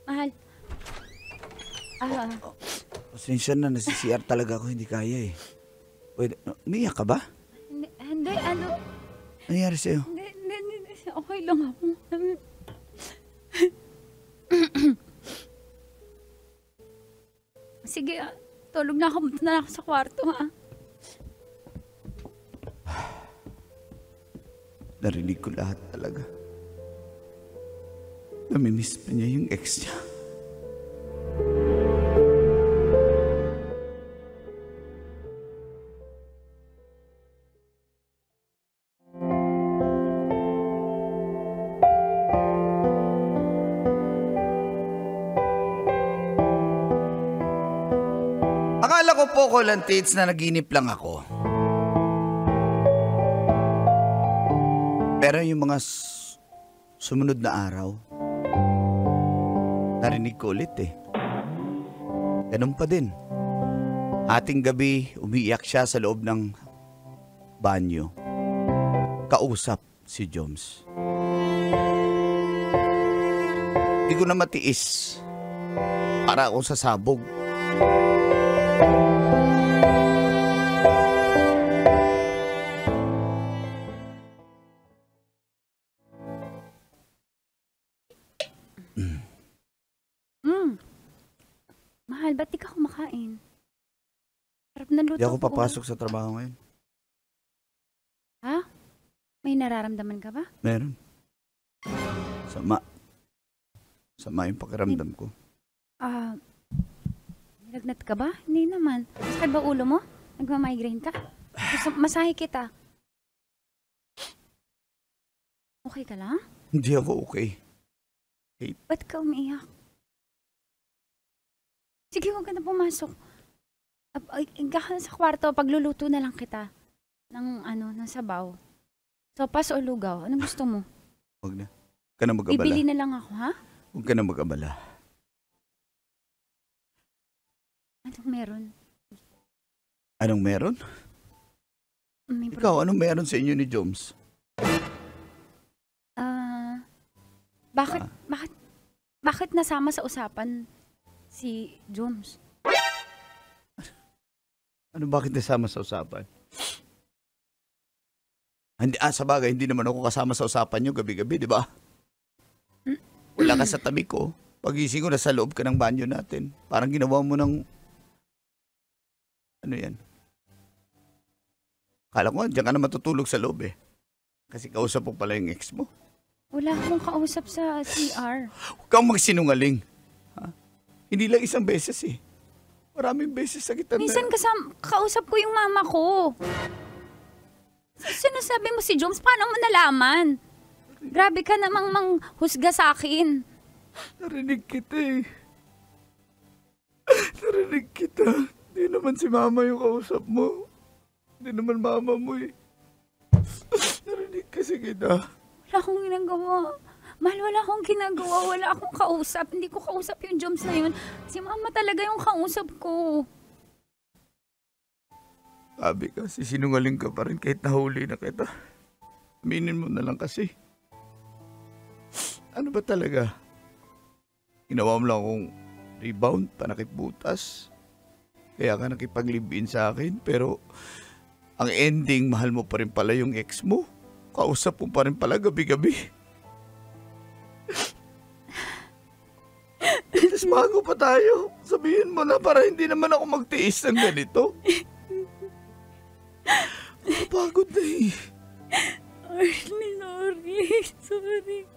Speaker 1: Mahal.
Speaker 2: Pasensya na, nasi-CR talaga ako, hindi kaya eh. Pwede, umiyak ka ba?
Speaker 1: Hindi, ano?
Speaker 2: Ano nangyari sa'yo?
Speaker 1: Hindi. Okay lang ako. Sige, tulog na ako. Punta na ako sa kwarto, ha?
Speaker 2: Narinig ko lahat talaga. Namimiss pa niya yung ex niya. Akala ko po, Kolantits, na naginip lang ako. Pero yung mga sumunod na araw, narinig ko ulit eh. Ganun pa din. Ating gabi, umiiyak siya sa loob ng banyo. Kausap si Joms. Hindi ko na matiis. Para ako sasabog.
Speaker 1: Mahal, ba't di ka kumakain? Harap na luto
Speaker 2: Hindi ako
Speaker 1: ko.
Speaker 2: papasok sa trabaho ngayon.
Speaker 1: Ha? May nararamdaman ka ba?
Speaker 2: Meron. Sama yung pakiramdam ko.
Speaker 1: Nilagnat ka ba? Hindi naman. Masakit ba ulo mo? Nagmamigraine ka? Gusto, masahe kita. Okay ka lang?
Speaker 2: Hindi ako okay.
Speaker 1: Ba't ka umiiyak? Sige, huwag ka na pumasok. Ika ka sa kwarto, pagluluto na lang kita ng sabaw. Sopas o lugaw? Anong gusto mo?
Speaker 2: Huwag na. Huwag ka na mag-abala.
Speaker 1: Bibili na lang ako, ha?
Speaker 2: Huwag ka na mag-abala.
Speaker 1: Anong meron?
Speaker 2: Anong meron?
Speaker 1: May
Speaker 2: Ikaw, anong meron sa inyo ni Joms?
Speaker 1: Bakit nasama sa usapan si Joms?
Speaker 2: Ano bakit nasama sa usapan? Sa bagay, hindi naman ako kasama sa usapan nyo gabi-gabi, di ba? Wala ka sa tabi ko. Pagising ko, nasa loob ka ng banyo natin. Parang ginawa mo ng... Ano yan? Kala ko, diyan ka na matutulog sa loob eh. Kasi kausap mo pala yung ex mo.
Speaker 1: Wala akong kausap sa CR.
Speaker 2: Huwag kang magsinungaling. Ha? Hindi lang isang beses eh. Maraming beses sa kita na...
Speaker 1: Minsan kausap ko yung mama ko. Sinasabi mo si Joms, paano mo nalaman? Grabe ka namang manghusga sa akin.
Speaker 2: Narinig kita eh. Narinig kita. Hindi naman si mama yung kausap mo. Hindi naman mama mo eh. Narinig kasi kita.
Speaker 1: Wala akong ginagawa. Mahal, wala akong ginagawa. Wala akong kausap. Hindi ko kausap yung Joms na yun. Si mama talaga yung kausap ko.
Speaker 2: Sabi ka, sinungaling ka pa rin kahit nahuli na kita. Aminin mo na lang kasi. Ano ba talaga? Ginawa mo lang akong rebound, panakipbutas. Kaya ka nakipag-live-in sa akin, pero ang ending, mahal mo pa rin pala yung ex mo. kausap mo pa rin pala gabi-gabi. Tapos bago pa tayo, sabihin mo na para hindi naman ako magtiis ng ganito. Pagod na eh.
Speaker 1: Arnie, sorry.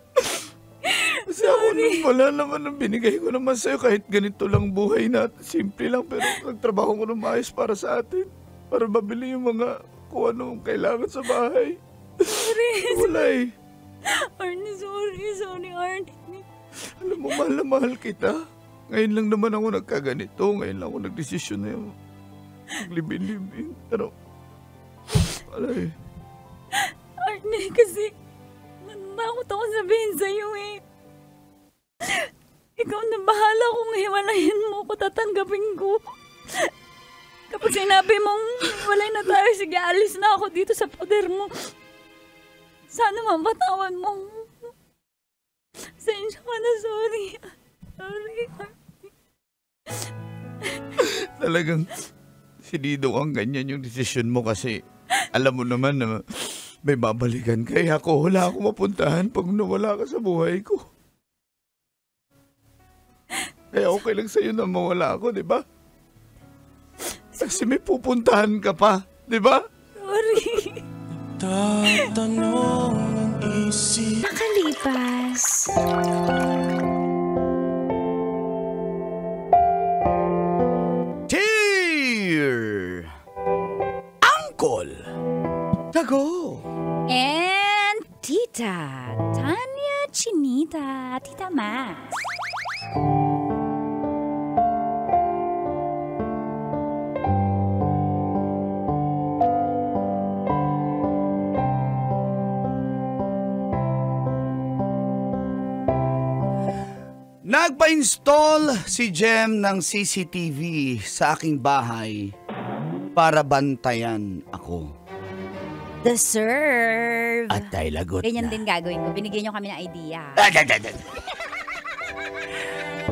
Speaker 2: Kasi ako nung wala naman ang binigay ko naman sa'yo kahit ganito lang buhay natin. Simple lang pero nagtrabaho ko ng maayos para sa atin. Para mabili yung mga kung anong kailangan sa bahay.
Speaker 1: Sorry.
Speaker 2: Wala eh.
Speaker 1: Arnie, sorry, Arnie.
Speaker 2: Alam mo, mahal na mahal kita. Ngayon lang naman ako nagkaganito. Ngayon lang ako nagdesisyon na yung maglibin-libin. Pero, wala eh.
Speaker 1: Arnie, kasi natakot ako sabihin sa'yo eh. Ikaw na bahala kung hiwalayin mo ko, tatanggapin ko. Kapag sinabi mong walay na tayo, sige, alis na ako dito sa poder mo. Sana mapatawan mo. Sensya ka na, sorry. Sorry.
Speaker 2: Talagang sinido ang ganyan yung desisyon mo kasi alam mo naman na may babalikan ka. Ako wala akong mapuntahan pag nawala ka sa buhay ko. Kaya okay lang sa'yo na mawala ako, di ba? Kasi may pupuntahan ka pa, di ba?
Speaker 1: Sorry.
Speaker 5: Tatanong ng isip.
Speaker 1: Nakalipas.
Speaker 2: Cheer! Uncle! Tago!
Speaker 1: And Tita Tanya Chinita, Tita Max.
Speaker 2: Nagpa-install si Jem ng CCTV sa aking bahay para bantayan ako.
Speaker 1: Deserve.
Speaker 2: At ay lagot
Speaker 1: Ganyan
Speaker 2: na.
Speaker 1: din gagawin ko. Binigyan nyo kami ng idea.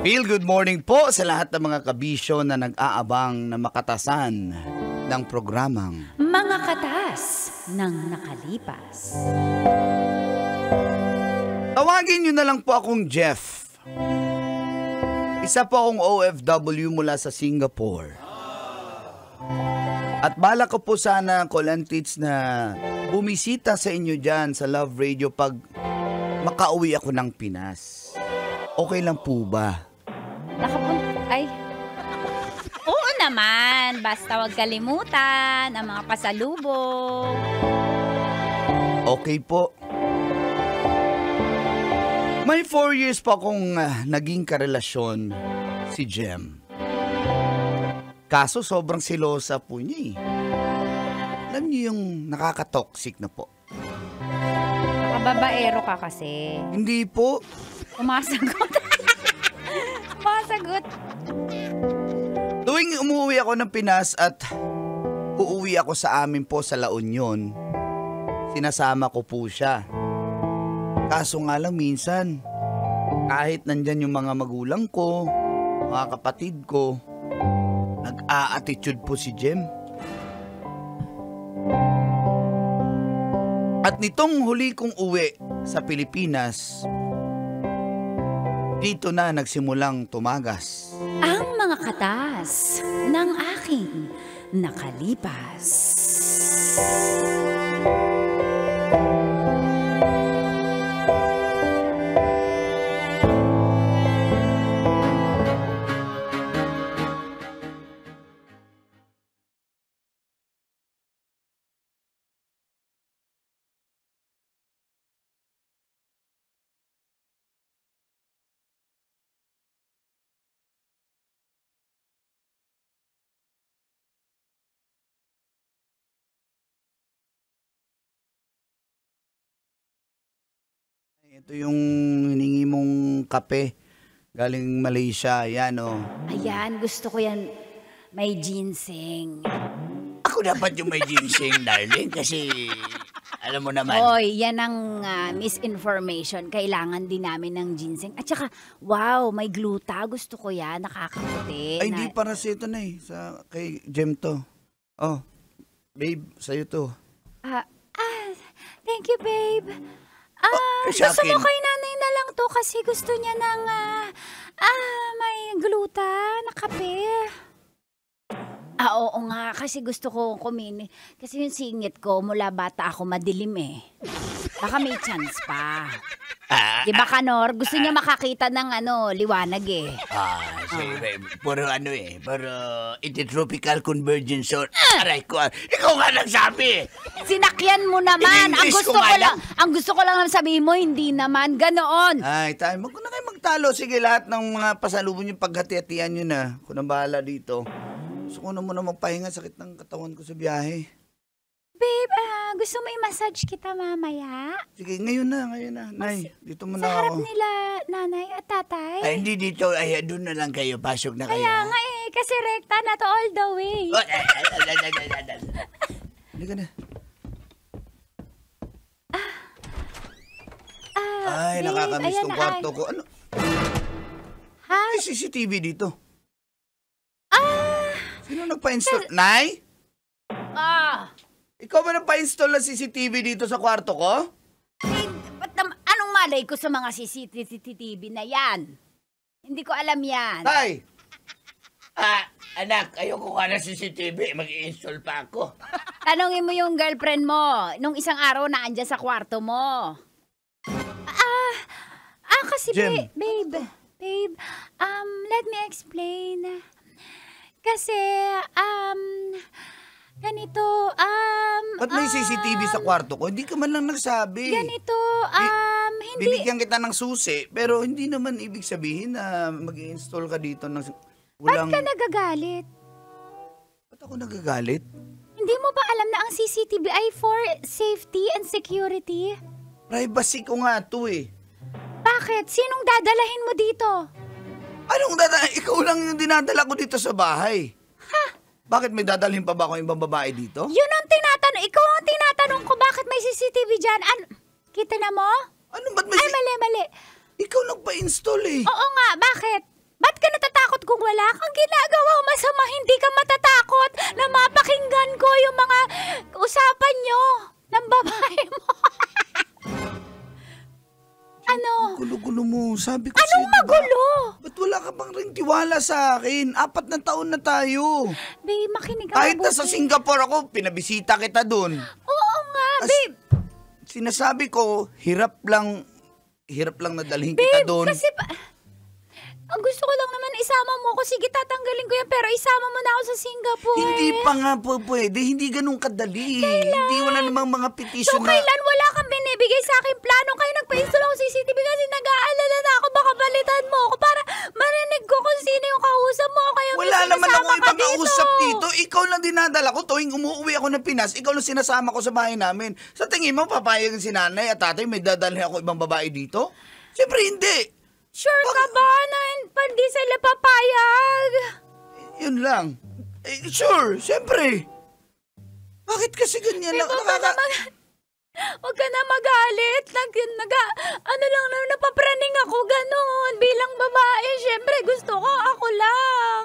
Speaker 2: Feel good morning po sa lahat ng mga kabisyo na nag-aabang na makatasan ng programang
Speaker 1: Mga katas ng nakalipas.
Speaker 2: Tawagin nyo na lang po akong Jeff. Isa po akong OFW mula sa Singapore. At bala ko po sana, Colantits, na bumisita sa inyo dyan sa Love Radio pag makauwi ako ng Pinas. Okay lang po ba?
Speaker 1: Ay. Oo naman. Basta wag kalimutan ang mga pasalubong.
Speaker 2: Okay po. May 4 years pa akong naging karelasyon si Jem. Kaso sobrang silosa po niya eh. Alam niyo yung nakaka-toxic na po.
Speaker 1: Kababaero ka kasi.
Speaker 2: Hindi po.
Speaker 1: Umasagot. Umasagot.
Speaker 2: Tuwing umuwi ako ng Pinas at uuwi ako sa amin po sa La Union, sinasama ko po siya. Kaso nga lang minsan, kahit nandyan yung mga magulang ko, mga kapatid ko, nag-a-attitude po si Jem. At nitong huli kong uwi sa Pilipinas, dito na nagsimulang tumagas.
Speaker 1: Ang mga katas ng aking nakalipas.
Speaker 2: Ito yung hiningi mong kape galing Malaysia. Yan o.
Speaker 1: Ayan, gusto ko yan. May ginseng.
Speaker 4: Ako dapat yung may ginseng, darling, kasi alam mo naman.
Speaker 1: Oy, yan ang misinformation. Kailangan din namin ng ginseng. At saka, wow, may gluta. Gusto ko yan. Nakakaputi.
Speaker 2: Ay, hindi para sa ito na eh. Kay Jem to. Oh, babe, sa'yo to.
Speaker 1: Thank you, babe.
Speaker 2: sa
Speaker 1: Gusto mo
Speaker 2: akin.
Speaker 1: kay nanay na lang to kasi gusto niya ng may gluta na kape. Oo nga, kasi gusto ko kumini. Kasi yung singit ko, mula bata ako madilim eh. Baka may chance pa. Di ba, Kanor? Gusto niya makakita ng liwanag eh.
Speaker 4: Puro puro intertropical convergence zone. Aray ko, ikaw nga nagsabi.
Speaker 1: Sinakyan mo naman. Ang
Speaker 4: In-English
Speaker 1: gusto
Speaker 4: ko
Speaker 1: ko
Speaker 4: nga
Speaker 1: lang, ang gusto ko lang naman sabihin mo, hindi naman. Ganoon.
Speaker 2: Ay, tayo, wag na kayo magtalo. Sige, lahat ng mga pasalubong yung paghati-hatian nyo na. Kung nang bahala dito. Gusto ko na muna magpahinga. Sakit ng katawan ko sa biyahe.
Speaker 1: Babe, gusto mo i-massage kita mamaya?
Speaker 2: Sige, ngayon na. Nay, dito muna
Speaker 1: Sa harap
Speaker 2: ako.
Speaker 1: nila, nanay at tatay?
Speaker 4: Ay, hindi dito. Ay, doon na lang kayo. Pasok na kayo.
Speaker 1: Kaya nga eh, kasi rekta na to all the way.
Speaker 2: Halika na. Ay,
Speaker 1: Babe,
Speaker 2: nakakamiss
Speaker 1: ayan
Speaker 2: tong
Speaker 1: na,
Speaker 2: kwarto ko. Ano?
Speaker 1: Ha?
Speaker 2: May CCTV dito. Sino nagpa-install? Nay? Ikaw ba nagpa-install ng CCTV dito sa kwarto ko?
Speaker 1: Anong malay ko sa mga CCTV na yan? Hindi ko alam yan.
Speaker 2: Tay!
Speaker 4: Anak, ayoko ka na CCTV. Mag-i-install pa ako.
Speaker 1: Tanungin mo yung girlfriend mo. Nung isang araw na andyan sa kwarto mo. Kasi
Speaker 2: Jem.
Speaker 1: babe, let me explain. Kasi, ganito,
Speaker 2: Ba't may CCTV sa kwarto ko? Hindi ka man lang nagsabi.
Speaker 1: ganito, hindi,
Speaker 2: Binigyan kita ng susi, pero hindi naman ibig sabihin na mag-i-install ka dito ng
Speaker 1: ba't
Speaker 2: walang...
Speaker 1: ka nagagalit?
Speaker 2: Ba't ako nagagalit?
Speaker 1: Hindi mo ba alam na ang CCTV ay for safety and security?
Speaker 2: Privacy ko nga to eh.
Speaker 1: Bakit? Sinong dadalahin mo dito?
Speaker 2: Anong dadala? Ikaw lang yung dinadala ko dito sa bahay. Bakit may dadalhin pa ba akong ibang babae dito?
Speaker 1: Yun ang tinatanong. Ikaw ang tinatanong ko bakit may CCTV dyan. Kita na mo?
Speaker 2: Ano ba't may...
Speaker 1: Ay, mali.
Speaker 2: Ikaw nagpa-install eh.
Speaker 1: Oo nga, bakit? Ba't ka natatakot kung wala kang ginagawa masama? Hindi ka matatakot na mapakinggan ko yung mga usapan nyo ng babae mo. Ano?
Speaker 2: Gulo-gulo mo. Sabi ko
Speaker 1: Anong
Speaker 2: sa'yo, diba?
Speaker 1: magulo?
Speaker 2: Ba't wala ka bang ring tiwala sa akin? 4 na taon na tayo.
Speaker 1: Babe, makinig ka
Speaker 2: Kahit
Speaker 1: mabuti.
Speaker 2: nasa Singapore ako, pinabisita kita dun.
Speaker 1: Oo nga, babe.
Speaker 2: Sinasabi ko, hirap lang nadalhin kita
Speaker 1: Babe,
Speaker 2: dun.
Speaker 1: kasi ang gusto ko lang naman isama mo ko. Sige, tatanggalin ko yan. Pero isama mo na ako sa Singapore.
Speaker 2: Hindi pa nga po pwede. Hindi ganun kadali. Hindi wala namang mga
Speaker 1: So,
Speaker 2: petition na...
Speaker 1: kailan wala kang binibigay sa akin plano? Kayo nagpa-install ako CCTV kasi nag-aalala na ako. Baka balitan mo ako para marinig ko kung sino yung kausap mo. Kaya
Speaker 2: Wala naman ako
Speaker 1: sinasama ka
Speaker 2: ibang kausap dito. Ikaw lang dinadala ko. Tuwing umuwi ako ng Pinas, ikaw lang sinasama ko sa bahay namin. Sa tingin mo, papayag si nanay at tatay, may dadalhin ako ibang babae dito? Siyempre hindi.
Speaker 1: Sure ka ba na hindi sila papayag?
Speaker 2: Yun lang. Sure, siyempre. Bakit kasi ganyan lang?
Speaker 1: Huwag ka na magalit. Napapraning ako ganon. Bilang babae, syempre gusto ko ako lang.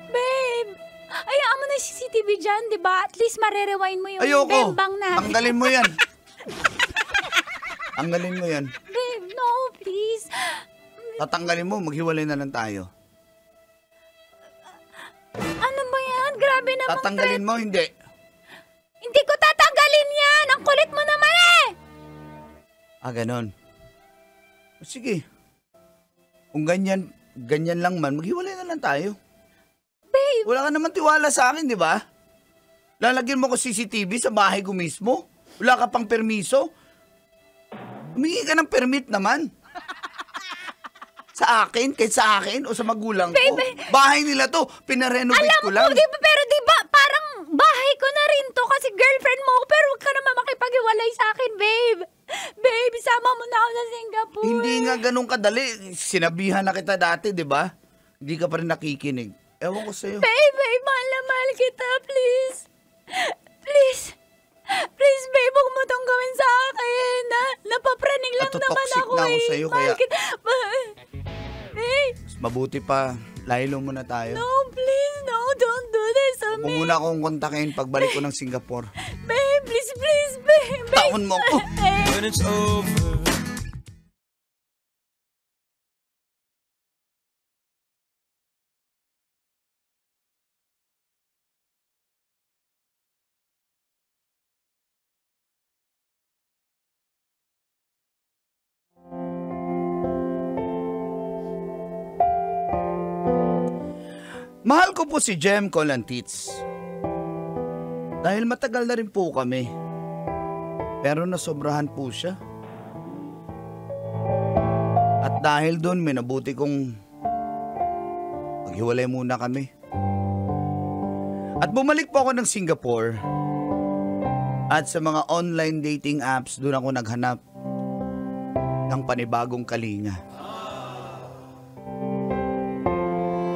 Speaker 1: Babe, ayaan mo na yung CCTV dyan, di ba? At least marerewind mo yung
Speaker 2: Ayoko.
Speaker 1: bembang natin.
Speaker 2: Tanggalin mo yan. Tanggalin mo yan.
Speaker 1: Babe, no, please.
Speaker 2: Tatanggalin mo, maghiwalay na lang tayo.
Speaker 1: Ano ba yan? Grabe naman.
Speaker 2: Tatanggalin mo, hindi.
Speaker 1: Hindi ko tatanggalin yan. Ang kulit mo naman eh.
Speaker 2: Ganon. Sige. Kung ganyan lang man, maghiwalay na lang tayo.
Speaker 1: Babe.
Speaker 2: Wala ka naman tiwala sa akin, di ba? Lalagyan mo ko CCTV sa bahay ko mismo. Wala ka pang permiso. Humingi ka ng permit naman. Sa akin, kahit sa akin o sa magulang ko. Bahay nila to, pinarenovate ko lang.
Speaker 1: Alam ko, pero di ba parang bahay ko na rin to kasi girlfriend mo ako, pero huwag ka naman makipag-iwalay sa akin, babe. Babe, sama mo na ako sa Singapore.
Speaker 2: Hindi nga ganun kadali. Sinabihan na kita dati, di ba? Hindi ka pa rin nakikinig. Ewan ko sa'yo.
Speaker 1: Babe, mahal na mahal kita, please. Please. Please, babe, huwag mo tong gawin sa akin. Napapraning lang naman
Speaker 2: Toxic
Speaker 1: ako
Speaker 2: na ako
Speaker 1: eh.
Speaker 2: sa'yo,
Speaker 1: Mahal
Speaker 2: kaya-
Speaker 1: kita. Babe,
Speaker 2: Mas mabuti pa, laylo muna tayo.
Speaker 1: no, please, no, don't do this to
Speaker 2: Huwag mo
Speaker 1: me.
Speaker 2: muna akong kontakin pagbalik ko ng Singapore.
Speaker 1: Babe, please, babe.
Speaker 2: Tawa Bitawan mo ako.
Speaker 5: when it's over.
Speaker 2: Mahal ko po si Jem Colantits. Dahil matagal na rin po kami. Pero nasobrahan po siya. At dahil doon, may nabuti kong maghiwalay muna kami. At bumalik po ako ng Singapore. At sa mga online dating apps, doon ako naghanap ng panibagong kalinga.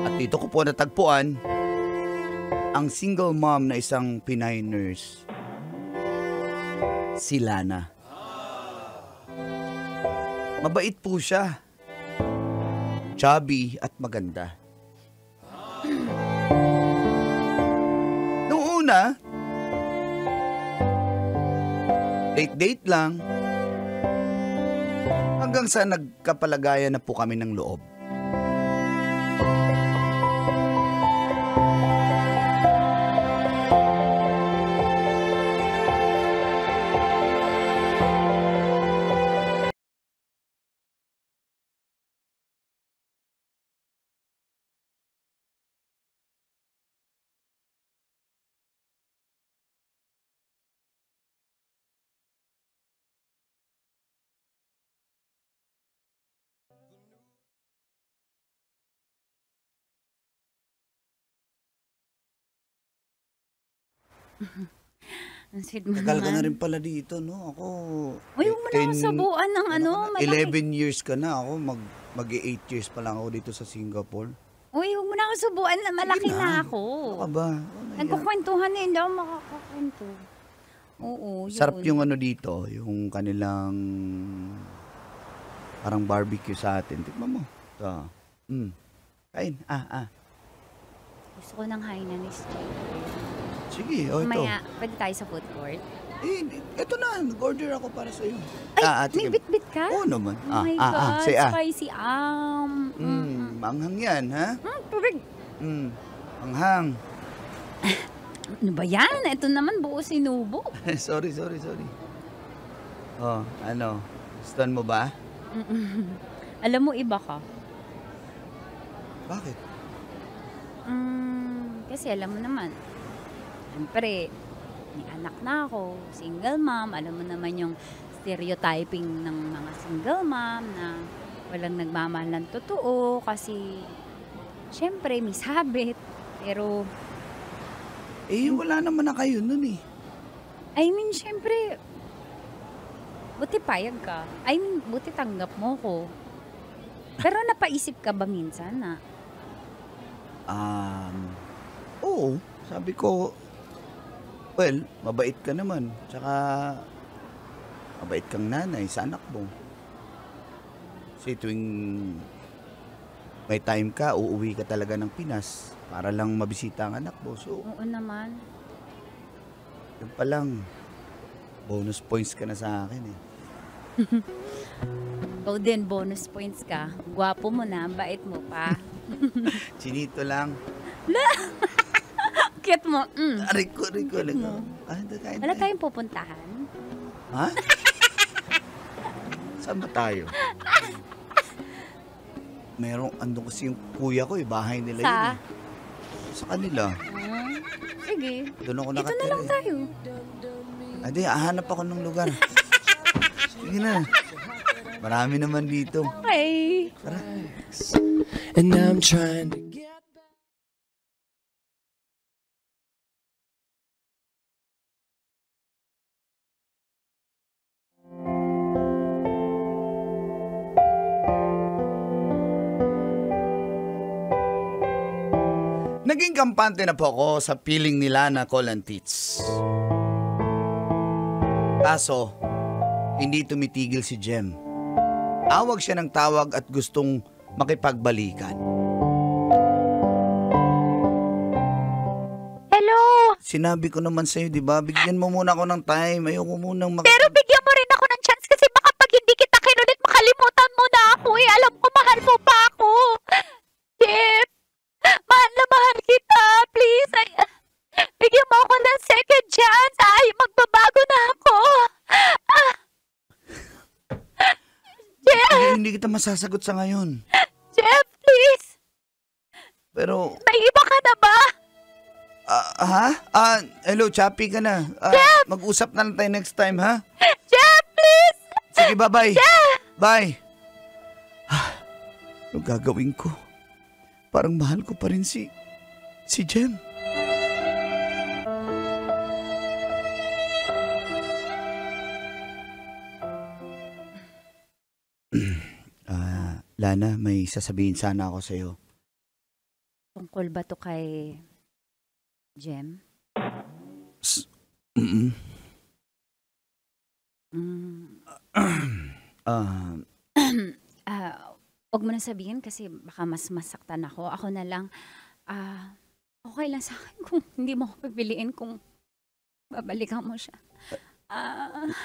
Speaker 2: At dito ko po natagpuan ang single mom na isang Pinay nurse. Si Lana. Mabait po siya. Chubby at maganda. Noong una, date-date lang. Hanggang sa nagkapalagayan na po kami ng loob.
Speaker 1: Ang sweet mo
Speaker 2: Tagal ka na
Speaker 1: naman.
Speaker 2: rin pala dito, no? Ako...
Speaker 1: Uy, huwag mo na akong sabuan ng ano. malaki.
Speaker 2: 11 years ka na ako. Mag-8 years pa lang ako dito sa Singapore.
Speaker 1: Uy, huwag mo na akong sabuan na malaki na ako.
Speaker 2: Ano ka ba? Ano yan?
Speaker 1: Nagkukwentuhan na, hindi ako makakakwento. Oo, yun.
Speaker 2: Sarap yung ano dito, yung kanilang parang barbecue sa atin. Tikman mo. Ito. Kain.
Speaker 1: Gusto ko ng Hainanese.
Speaker 2: Sige, ito.
Speaker 1: Mamaya, pwede tayo sa food court.
Speaker 2: Ito na. Nag-order ako para sa'yo.
Speaker 1: Ay,
Speaker 2: sige.
Speaker 1: may bit-bit ka?
Speaker 2: Oo naman.
Speaker 1: Oh my God,
Speaker 2: Say
Speaker 1: spicy.
Speaker 2: Manghang yan, ha?
Speaker 1: Perfect.
Speaker 2: Manghang.
Speaker 1: Ano ba yan? Ito naman buo sinubo.
Speaker 2: sorry. Oh, ano? Gustuhan mo ba?
Speaker 1: Alam mo, iba ka.
Speaker 2: Bakit?
Speaker 1: Kasi alam mo naman, siyempre, may anak na ako, single mom, alam mo naman yung stereotyping ng mga single mom na walang nagmamahal ng totoo kasi, siyempre, may sabit. Pero,
Speaker 2: Wala naman na kayo nun eh.
Speaker 1: I mean, siyempre, buti payag ka. I mean, buti tanggap mo ko. Pero napaisip ka ba minsan na,
Speaker 2: Oo. Sabi ko, well, mabait ka naman. Tsaka, mabait kang nanay sa anak mo. Kasi tuwing may time ka, uuwi ka talaga ng Pinas para lang mabisita ang anak mo. So,
Speaker 1: oo naman.
Speaker 2: yun pa lang, bonus points ka na sa akin eh.
Speaker 1: Ikaw din, bonus points ka. Gwapo mo na, bait mo pa.
Speaker 2: Chinito lang.
Speaker 1: Cute mo.
Speaker 2: Riko.
Speaker 1: Wala tayong pupuntahan.
Speaker 2: Ha? Saan ba tayo? Andun kasi yung kuya ko eh, bahay nila yun eh. Sa kanila.
Speaker 1: Sige.
Speaker 2: Doon ako
Speaker 1: Ito
Speaker 2: nakatira.
Speaker 1: na lang tayo.
Speaker 2: Adi, hahanap ako ng lugar. Sige na. Marami naman dito.
Speaker 1: Okay.
Speaker 2: Tara.
Speaker 5: And I'm trying to get
Speaker 2: Naging kampante na po ako sa piling ni Lana Colantits. Kaso, hindi tumitigil si Jem. Tawag siya ng tawag at gustong makipagbalikan.
Speaker 1: Hello!
Speaker 2: Sinabi ko naman sa'yo, di ba? Bigyan mo muna ako ng time. Ayoko munang
Speaker 1: Pero bigyan mo rin ako ng chance kasi baka pag hindi kita kinulit, makalimutan mo na ako eh. Alam ko, mahal mo pa ako. Jeff, mahal na mahal kita. Please, bigyan mo ako ng second chance. Ay, magbabago na ako. Jeff,
Speaker 2: Hindi kita masasagot sa ngayon.
Speaker 1: Jeff, please.
Speaker 2: Pero,
Speaker 1: May iba ka na ba?
Speaker 2: hello, Chappy ka na. Mag-usap na lang tayo next time, ha?
Speaker 1: Jeff, please.
Speaker 2: Sige, bye-bye. Bye. Ano gagawin ko? Parang mahal ko pa rin si Jem. Lana, may sasabihin sana ako sa'yo.
Speaker 1: Tungkol ba to kay Jem?
Speaker 2: Mm-mm.
Speaker 1: Huwag mo na sabihin kasi baka mas masaktan ako. Ako na lang, okay lang sa akin kung hindi mo ako pipiliin kung babalikan mo siya.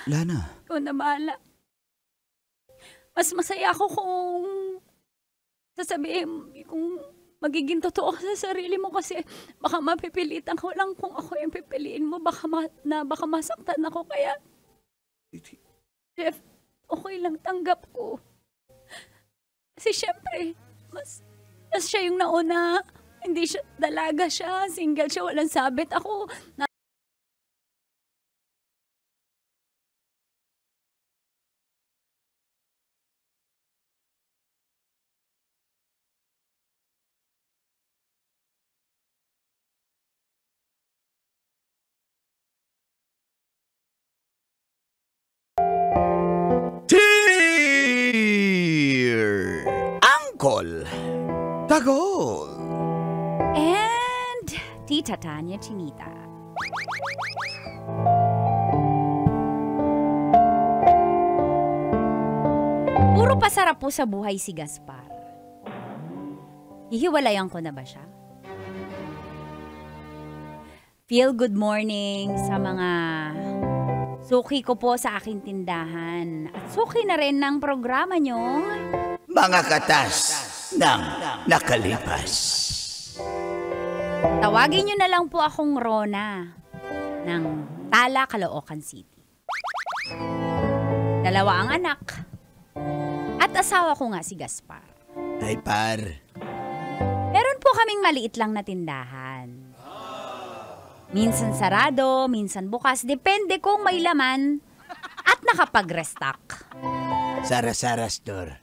Speaker 2: Lana.
Speaker 1: Ikaw na bahala. Mas masaya ako kung sasabihin kung magiging totoo ka sa sarili mo kasi baka mapipilitan ko lang kung ako yung pipiliin mo. Baka masaktan ako kaya Jeff, okay lang, tanggap ko. Kasi syempre, mas siya yung nauna. Hindi siya, dalaga siya, single siya, walang sabit. Ako,
Speaker 2: Dear Uncle Tagol.
Speaker 1: and Tita Tanya Chinita. Puro pasarap po sa buhay si Gaspar. Hihiwalayan ko na ba siya? Feel good morning sa mga suki ko po sa aking tindahan. At suki na rin ng programa nyong
Speaker 4: Mga katas ng nakalipas.
Speaker 1: tawagin nyo na lang po akong Rona ng Tala, Caloocan City. 2 ang anak. At asawa ko nga si Gaspar.
Speaker 4: Ay par,
Speaker 1: Meron po kaming maliit lang na tindahan. Minsan sarado, minsan bukas. Depende kung may laman at nakapag-restock.
Speaker 4: Sara-Sara store.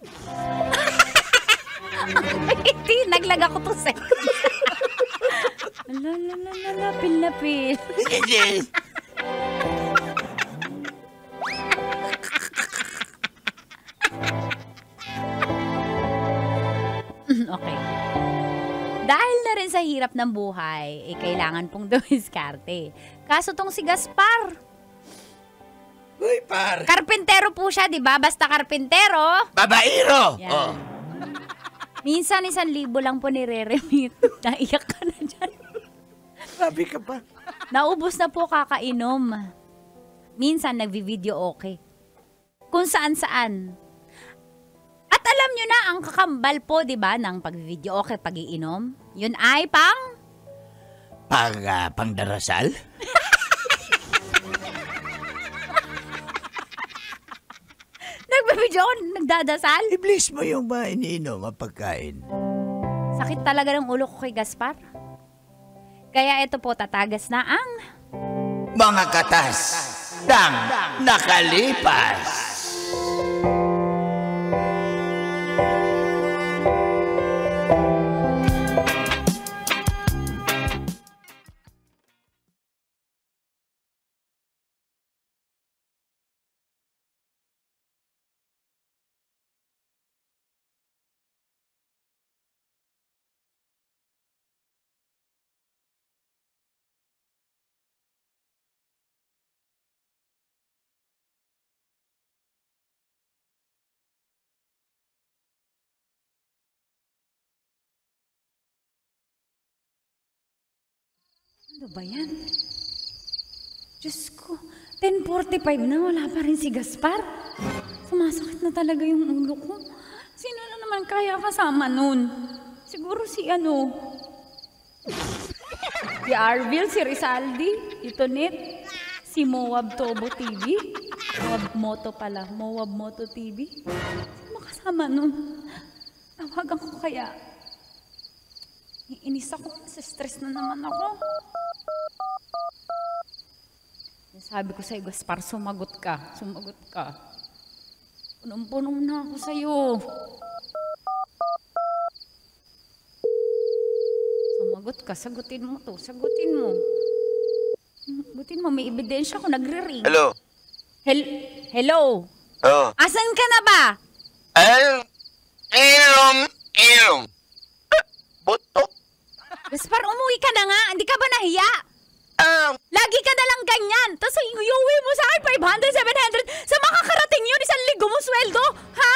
Speaker 1: Hindi, naglag ako to sa... Lapil na pil.
Speaker 4: Yes.
Speaker 1: Okay. Dahil na rin sa hirap ng buhay, kailangan pong dumiskarte. Kaso tong si Gaspar,
Speaker 4: Uy par,
Speaker 1: karpentero po siya, di ba? Basta karpentero.
Speaker 4: babaero.
Speaker 1: Yan.
Speaker 4: Oh.
Speaker 1: Minsan 1,000 lang po nire-remit. Naiyak ka na dyan.
Speaker 4: Sabi ka pa.
Speaker 1: Naubos na po kakainom. Minsan nagvi-video okay. Kung saan-saan. At alam nyo na, ang kakambal po, di ba, ng pag-video okay, pag-iinom, yun ay
Speaker 4: Pangdarasal?
Speaker 1: Nagbibidyo ako, nagdadasal.
Speaker 4: I-bless mo yung mga iniinom at pagkain.
Speaker 1: Sakit talaga ng ulo ko kay Gaspar. Kaya ito po, tatagas na ang...
Speaker 4: Mga katas ng nakalipas.
Speaker 1: Ano ba yan? Diyos ko, 10:45 na, wala pa rin si Gaspar. Sumasakit na talaga yung ulo ko. Sino na naman kaya kasama nun? Siguro si si Arvil, si Rizaldi, ito Net, si Moab Tobo TV. Moab Moto pala, Moab Moto TV. Sino kasama nun? Tawagan ko kaya. Iinis ako, stress na naman ako. Sabi ko sa'yo, Gaspar, sumagot ka. Sumagot ka. Punong-punong na ako sa'yo. Sumagot ka, sagutin mo to. Sagutin mo. Sagutin mo, may ebidensya ko, nagre-ring.
Speaker 4: Hello?
Speaker 1: Hello?
Speaker 4: Oh.
Speaker 1: Asan ka na ba?
Speaker 4: Ilong. Buto.
Speaker 1: Gaspar, umuwi ka na nga. Hindi ka ba nahiya? Lagi ka na lang ganyan. Tapos iuwi mo sa akin 500, 700. Sa makakarating yun, 1,000 mo sweldo. Ha?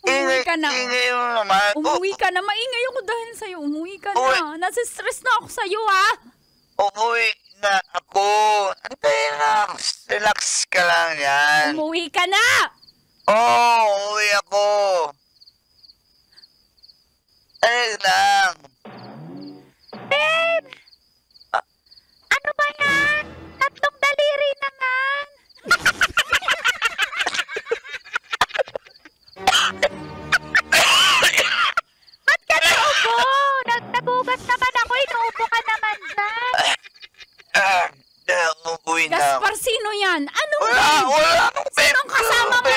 Speaker 1: Umuwi ka na.
Speaker 4: Ingay mo naman.
Speaker 1: Umuwi ka na. Maingay ako dahil sa'yo. Umuwi ka na. Nasa stress na ako sa'yo, ha?
Speaker 4: Uuwi na ako. Antay lang. Relax ka lang yan.
Speaker 1: Umuwi ka na.
Speaker 4: Uuwi ako. Ay lang.
Speaker 1: Babe! Ano ba yan? 3 daliri naman. Ba't ka naubo? Nagugas naman ako. Inuubo ka naman dyan.
Speaker 4: Uuwi na ako.
Speaker 1: Gaspar, sino yan? Ano
Speaker 4: Wala akong babe.
Speaker 1: Sinong kasama mo?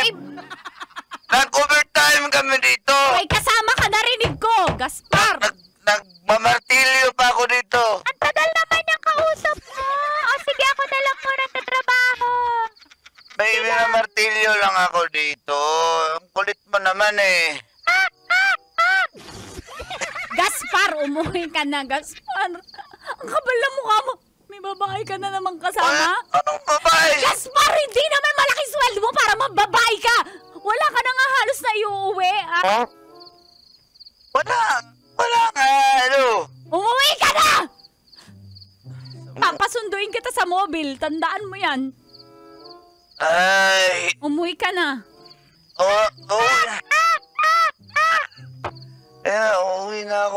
Speaker 4: Nag-overtime kami dito.
Speaker 1: May kasama ka, narinig ko. Gaspar!
Speaker 4: Nagmamartilyo pa ako dito.
Speaker 1: Ang tagal naman yung kausap mo. O sige, ako na lang muna sa trabaho.
Speaker 4: May martilyo lang ako dito. Ang kulit mo naman eh.
Speaker 1: Gaspar, umuwi ka na, Gaspar. Ang kapal na mukha mo. May babae ka na naman kasama.
Speaker 4: Anong babae?
Speaker 1: Gaspar, hindi naman malaki sweldo mo para mababae ka. Wala ka na nga halos na iuuwi.
Speaker 4: Huh? Wala nga,
Speaker 1: Umuwi ka na! Papasunduin kita sa mobil. Tandaan mo yan.
Speaker 4: Ay.
Speaker 1: Umuwi ka na.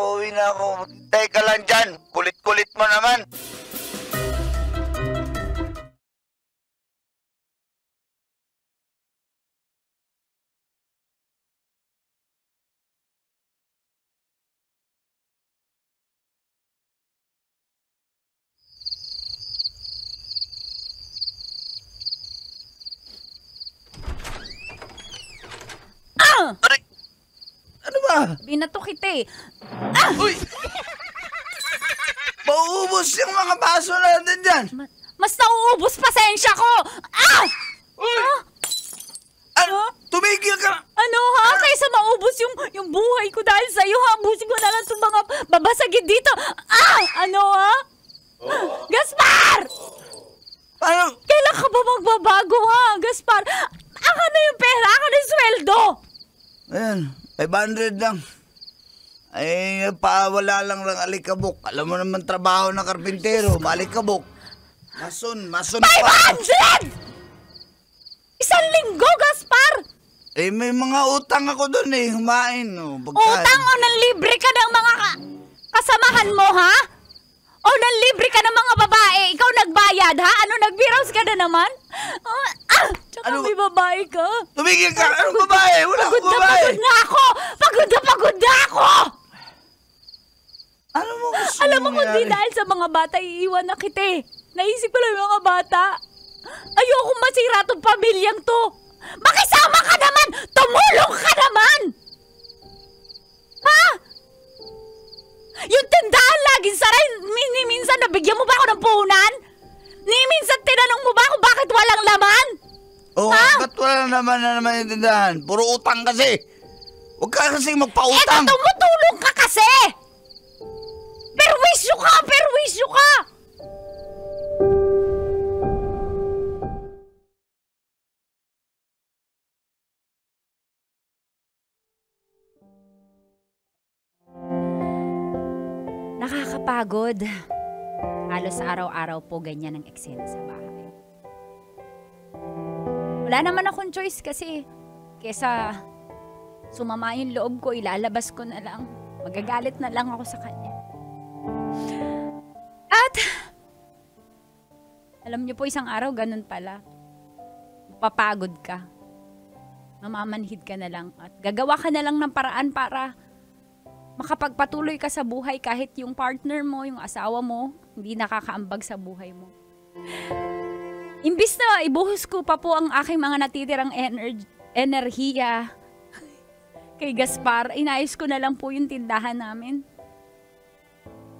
Speaker 4: Uwi na ako. Teka lang dyan. Kulit-kulit mo naman.
Speaker 2: Aray! Ano ba?
Speaker 1: Binato kita eh.
Speaker 2: Uy! Mauubos yung mga baso natin dyan.
Speaker 1: Mas nauubos pasensya ko! Ah!
Speaker 2: Uy! Tumigil ka!
Speaker 1: Ano ha? Kaysa maubos yung buhay ko dahil sa'yo ha? Abusin ko na lang itong mga babasagin dito. Ah! Ano ha? Gaspar!
Speaker 2: Ano?
Speaker 1: Kailan ka ba magbabago ha, Gaspar? Aka na yung pera, aka na yung sweldo.
Speaker 2: Ayan, 500 lang. Ay, wala lang ng alikabok. Alam mo naman trabaho ng karpintero, malikabok. Mason pa.
Speaker 1: 500! 1 linggo, Gaspar!
Speaker 2: Eh, may mga utang ako doon eh, humain. Pagkain.
Speaker 1: Utang o nanlibre ka ng mga kasamahan mo, ha? O nanlibre ka ng mga babae, ikaw nagbayad, ha? Ano, nagbirouse ka na naman? Tsaka
Speaker 2: Ano?
Speaker 1: may babae ka.
Speaker 2: Tumigil ka! Anong babae? Wala akong babae!
Speaker 1: Pagod na ako! Pagod na ako!
Speaker 2: Ano mo gusto
Speaker 1: Alam mo,
Speaker 2: mangyari?
Speaker 1: kundi dahil sa mga bata, iiwan na kita eh. Naisip ko lang yung mga bata. Ayoko masira tong pamilyang to. Makisama ka naman! Tumulong ka naman! Ha? Yung tindahan laging saray, minsan nabigyan mo ba ako ng puhunan? Minsan tinanong mo ba ako bakit walang laman?
Speaker 2: Oh, ba't wala naman yung tindahan? Puro utang kasi. Huwag ka kasi magpautang.
Speaker 1: Tumutulong ka kasi! Perwisyo ka! Perwisyo ka! Nakakapagod. Halos araw-araw po ganyan ang eksena sa bahay. Wala naman akong choice kasi kesa sumama yung loob ko, ilalabas ko na lang. Magagalit na lang ako sa kanya. At alam niyo po, isang araw ganun pala. Papagod ka. Mamamanhid ka na lang at gagawa ka na lang ng paraan para makapagpatuloy ka sa buhay kahit yung partner mo, yung asawa mo, hindi nakakaambag sa buhay mo. Imbis na ibuhos ko pa po ang aking mga natitirang enerhiya kay Gaspar, inayos ko na lang po yung tindahan namin.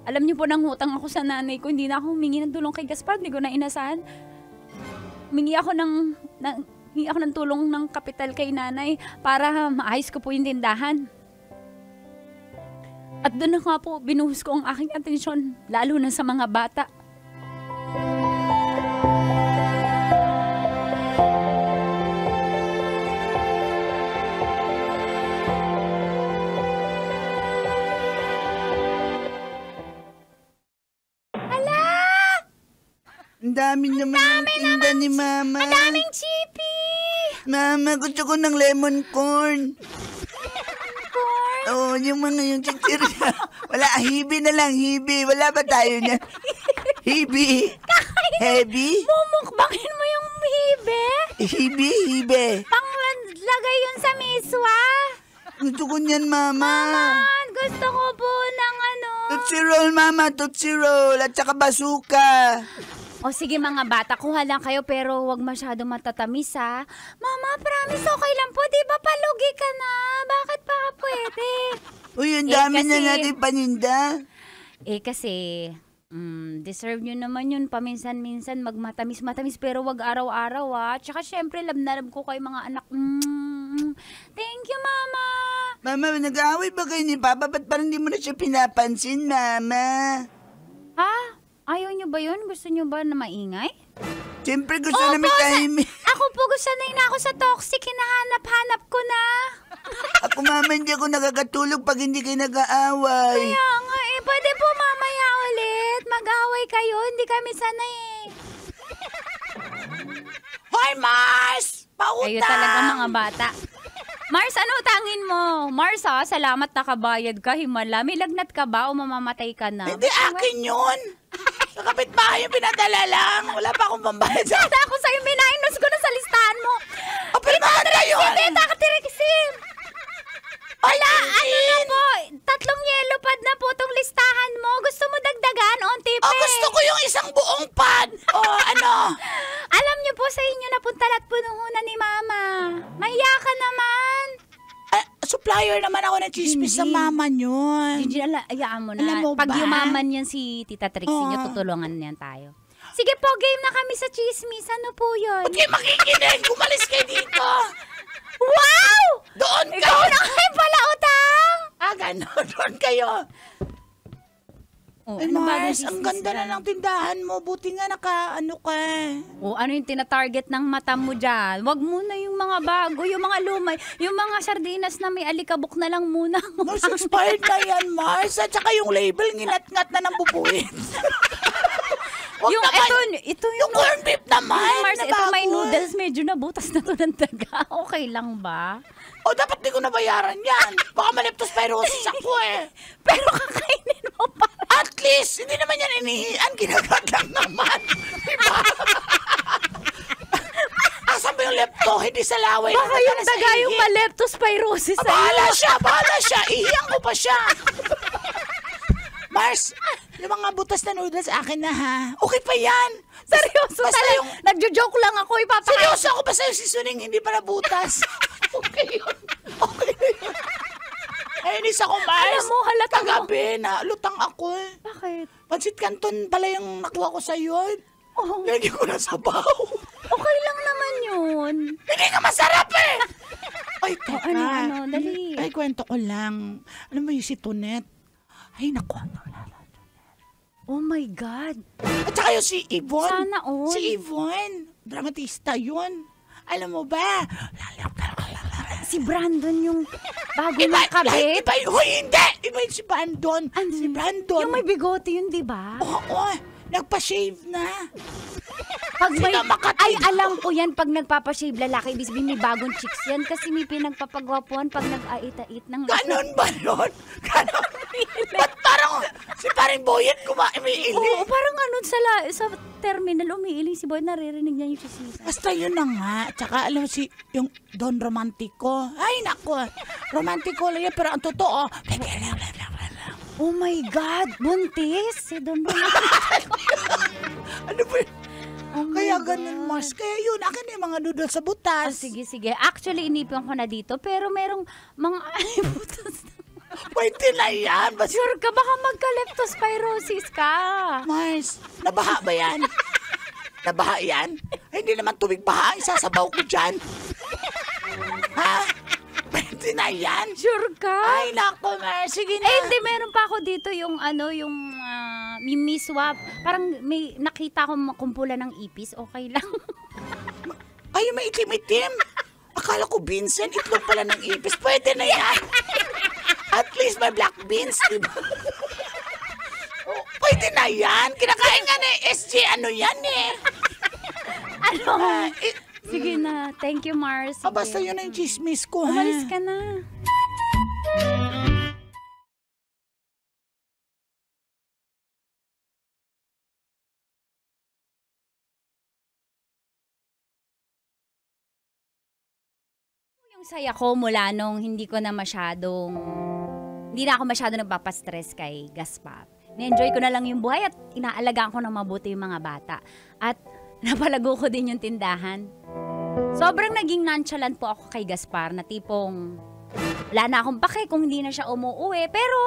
Speaker 1: Alam niyo po, nang hutang ako sa nanay ko, hindi na ako humingi ng tulong kay Gaspar, hindi ko na inasahan. Humingi ako ng tulong ng kapital kay nanay para maayos ko po yung tindahan. At doon na nga po, binuhos ko ang aking atensyon, lalo na sa mga bata.
Speaker 2: Ang dami naman ng tinda ni Mama.
Speaker 1: Ang daming chippy!
Speaker 2: Mama, gusto ko ng lemon corn.
Speaker 1: Corn?
Speaker 2: Oo, yung chichirya. Wala, hibi na lang, hibi. Wala ba tayo niya? Hibi. Heavy?
Speaker 1: Mumukbangin mo yung hibe?
Speaker 2: Hibi.
Speaker 1: Panglagay yun sa miswa?
Speaker 2: Gusto ko niyan, Mama.
Speaker 1: Man, gusto ko po ng
Speaker 2: Tootsie Roll, Mama. Tootsie Roll. At saka basuka.
Speaker 1: O sige mga bata, kuha lang kayo pero wag masyado matatamis ha. Mama, promise okay lang po. Di ba palugi ka na? Bakit pa pwede?
Speaker 2: Uy, ang dami na
Speaker 1: kasi-
Speaker 2: natin paninda.
Speaker 1: Kasi deserve nyo naman yun paminsan-minsan magmatamis-matamis pero wag araw-araw ha. Tsaka syempre love na love ko kay mga anak. Thank you, Mama.
Speaker 2: Mama, nag-aaway ba kayo ni Papa? Ba't parang hindi mo na siya pinapansin, Mama?
Speaker 1: Ha? Ayaw nyo ba yun? Gusto nyo ba na maingay?
Speaker 2: Siyempre gusto namin tahimik.
Speaker 1: Ako po gusto na ako sa toxic. Hinahanap-hanap ko na.
Speaker 2: Ako, Mama, hindi ako nakakatulog pag hindi kayo nag-aaway.
Speaker 1: Kaya nga pwede po mamaya ulit. Mag-away kayo. Hindi kami sanay
Speaker 4: Hoy, Mars! Pautang!
Speaker 1: Kayo talaga mga bata. Mars, ano utangin mo? Mars salamat nakabayad ka. Himala, may lagnat ka ba o mamamatay ka na?
Speaker 4: Hindi akin yun. Sa kapitbahay yung pinadala lang. Wala pa akong pambayad sa...
Speaker 1: Kada ako sa'yo, minainos ko na sa listahan mo.
Speaker 4: O, pero maganda yun.
Speaker 1: Takatiriksim. Wala, na po. 3 yellow pad na po itong listahan mo. Gusto mo dagdagan? Onti pa
Speaker 4: gusto ko yung isang buong pad.
Speaker 1: Alam niyo po sa inyo napunta lahat punuhunan ni Mama. Mahiya ka naman.
Speaker 4: Supplier naman ako ng chismis sa mama nyon.
Speaker 1: Gigi, ayaan mo na.
Speaker 4: Alam mo
Speaker 1: Pag
Speaker 4: ba?
Speaker 1: yumaman yan si Tita Trixie niyo, tutulungan niyan tayo. Sige po, game na kami sa chismis. Ano po yun?
Speaker 4: Ba't kayo makikinig? Gumalis kayo dito.
Speaker 1: Wow!
Speaker 4: Doon
Speaker 1: Ikaw
Speaker 4: kayo.
Speaker 1: na kayo pala utang!
Speaker 4: Gano'n. Doon kayo.
Speaker 1: Oh,
Speaker 4: Ay,
Speaker 1: ano ba
Speaker 4: Mars,
Speaker 1: yung
Speaker 4: ang
Speaker 1: business
Speaker 4: ganda
Speaker 1: yan?
Speaker 4: na ng tindahan mo. Buti nga ano ka.
Speaker 1: O ano yung tinatarget ng mata mo dyan? Wag muna yung mga bago, yung mga lumay, yung mga sardinas na may alikabok na lang muna.
Speaker 4: Mars, expired na yan, Mars. At saka yung label, nginat-ngat na ng bubuin. Wag
Speaker 1: Yung
Speaker 4: naman.
Speaker 1: ito
Speaker 4: Yung corn beef naman.
Speaker 1: Yung Mars,
Speaker 4: na
Speaker 1: ito may
Speaker 4: bago.
Speaker 1: noodles, medyo nabutas na to ng daga. Okay lang ba?
Speaker 4: O, dapat di ko nabayaran yan. Baka ma-leptospirosis ako eh.
Speaker 1: Pero kakainin mo pa.
Speaker 4: At least, hindi naman yan inihian. Ginagat lang naman. Diba? Asan ba yung lepto? Hindi sa laway.
Speaker 1: Baka
Speaker 4: Nandun
Speaker 1: yung
Speaker 4: na sa
Speaker 1: daga yung
Speaker 4: ihi.
Speaker 1: ma-leptospirosis sa'yo.
Speaker 4: Bahala siya. Ihiyan ko pa siya. Mars, yung mga butas na noodles akin na ha. Okay pa yan.
Speaker 1: Seryoso
Speaker 4: Basta
Speaker 1: talaga.
Speaker 4: yung-
Speaker 1: Nagjo-joke lang ako. Ipapakain.
Speaker 4: Seryoso ako pa sa'yo seasoning, hindi pa nabutas. Okay yun. Okay na yun. Inis ako, Mars.
Speaker 1: Alam mo, halata mo.
Speaker 4: Kagabi na, lutang ako eh.
Speaker 1: Bakit?
Speaker 4: Pansit Canton pala yung nakuha ko sa'yo.
Speaker 1: Oh,
Speaker 4: Lagyan ko na sabaw.
Speaker 1: okay lang naman yun.
Speaker 4: Hindi nga masarap eh. Ay, teka.
Speaker 1: ano, dali.
Speaker 4: Ay, kwento ko lang. Alam mo yung si Tonet? Ay, naku.
Speaker 1: Oh my God.
Speaker 4: At saka yung si Yvonne.
Speaker 1: Sana all.
Speaker 4: Si Yvonne. Dramatista yun. Alam mo ba?
Speaker 1: si Brandon yung bago
Speaker 4: Iba,
Speaker 1: ng kabit.
Speaker 4: iba, hoy, hindi! Iba yun si Brandon.
Speaker 1: Ano?
Speaker 4: Si Brandon.
Speaker 1: Yung may bigote yun, di ba?
Speaker 4: Oo, nagpa-shave na.
Speaker 1: Pag may,
Speaker 4: Sila Makati.
Speaker 1: ay, alam ko yan, pag nagpapashave lalaki, ibig sabihin may bagong chicks yan kasi may pinagpapagwapuan pag nag-ait-ait ng...
Speaker 4: Ganon ba nun? Ganon? Ba't parang si paring Boyet umiili?
Speaker 1: Oo, parang ano, sa terminal umiiling si Boy, naririnig niya yung chisisa.
Speaker 4: Basta yun na nga. Tsaka alam mo si, yung Don Romantico. Ay, naku. Romantico lang yan, pero ang totoo.
Speaker 1: Oh my God, buntis si Don Don.
Speaker 4: Ano ba yun?
Speaker 1: Oh my
Speaker 4: Kaya
Speaker 1: God.
Speaker 4: ganun, Mars. Kaya yun, akin yung mga noodle sa
Speaker 1: Ah,
Speaker 4: butas.
Speaker 1: sige, sige. Actually, inipon ko na dito, pero merong mga butas.
Speaker 4: Pwede na yan. Basta,
Speaker 1: Sure ka, baka magka-leptospirosis ka.
Speaker 4: Mars, nabaha ba yan? Nabaha yan? Ay, hindi naman tubig baha. Isasabaw ko dyan. Ha? Pwede na yan?
Speaker 1: Sure ka?
Speaker 4: Ay, naku, Mars. Sige na.
Speaker 1: Eh, hindi, meron pa ako dito yung miswap. Parang may nakita akong kumpulan ng ipis, okay lang.
Speaker 4: Ay, may itim-itim. Akala ko Vincent, itlog pala ng ipis. Pwede na yan. At least may black beans, diba? Oh, pwede na yan. Kinakain nga na SG, ano yan eh.
Speaker 1: Ano?
Speaker 4: Eh,
Speaker 1: Sige na. Thank you, Mars. Sige.
Speaker 4: basta yun ang chismis ko, ha?
Speaker 1: Umalis ka na. Yung saya ko mula nung hindi na ako masyado nagpapastress kay Gaspar. Na-enjoy ko na lang yung buhay at inaalagaan ko na mabuti yung mga bata. At napalago ko din yung tindahan. Sobrang naging nonchalant po ako kay Gaspar na tipong wala na akong pake kung hindi na siya umuwi. Pero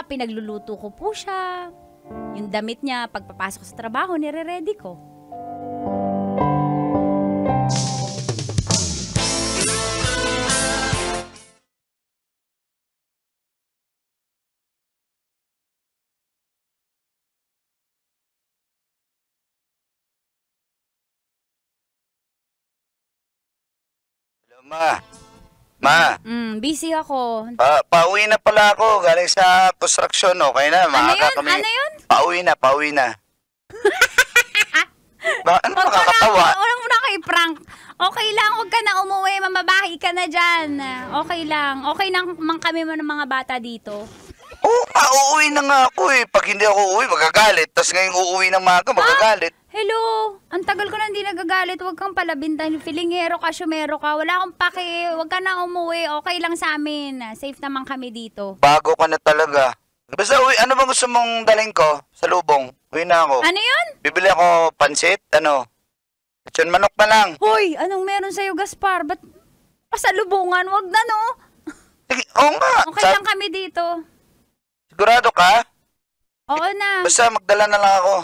Speaker 1: pinagluluto ko po siya. Yung damit niya, pagpapasok sa trabaho, nire-ready ko.
Speaker 2: Ma,
Speaker 1: Busy ako.
Speaker 2: pauwi na pala ako. Galing sa construction, okay na.
Speaker 1: Ano
Speaker 2: Maaga
Speaker 1: yun?
Speaker 2: kami.
Speaker 1: Ano yun?
Speaker 2: Pauwi na. Ano makakatawa?
Speaker 1: Walang muna kay Frank. Okay lang, huwag ka na umuwi. Mamabahi ka na dyan. Okay lang. Okay lang man kami ng mga bata dito.
Speaker 2: Oo, uuwi na nga ako eh. Pag hindi ako uuwi, magagalit. Tapos ngayong uuwi ng maaga, magagalit.
Speaker 1: Hello, ang tagal ko na hindi nagagalit. Huwag kang palabintan. Filingero ka, syumero ka. Wala akong pake. Huwag ka na umuwi. Okay lang sa amin. Safe naman kami dito.
Speaker 2: Bago ka na talaga. Basta uwi, ano bang gusto mong dalhin ko sa lubong? Uwi na ako.
Speaker 1: Ano yun?
Speaker 2: Bibili ako pansit, lechon manok na lang.
Speaker 1: Hoy, anong meron sa'yo, Gaspar? Ba't pasalubungan? Huwag na, no?
Speaker 2: Sige, oo nga.
Speaker 1: Okay lang kami dito.
Speaker 2: Sigurado ka?
Speaker 1: Oo na.
Speaker 2: Basta magdala na lang ako.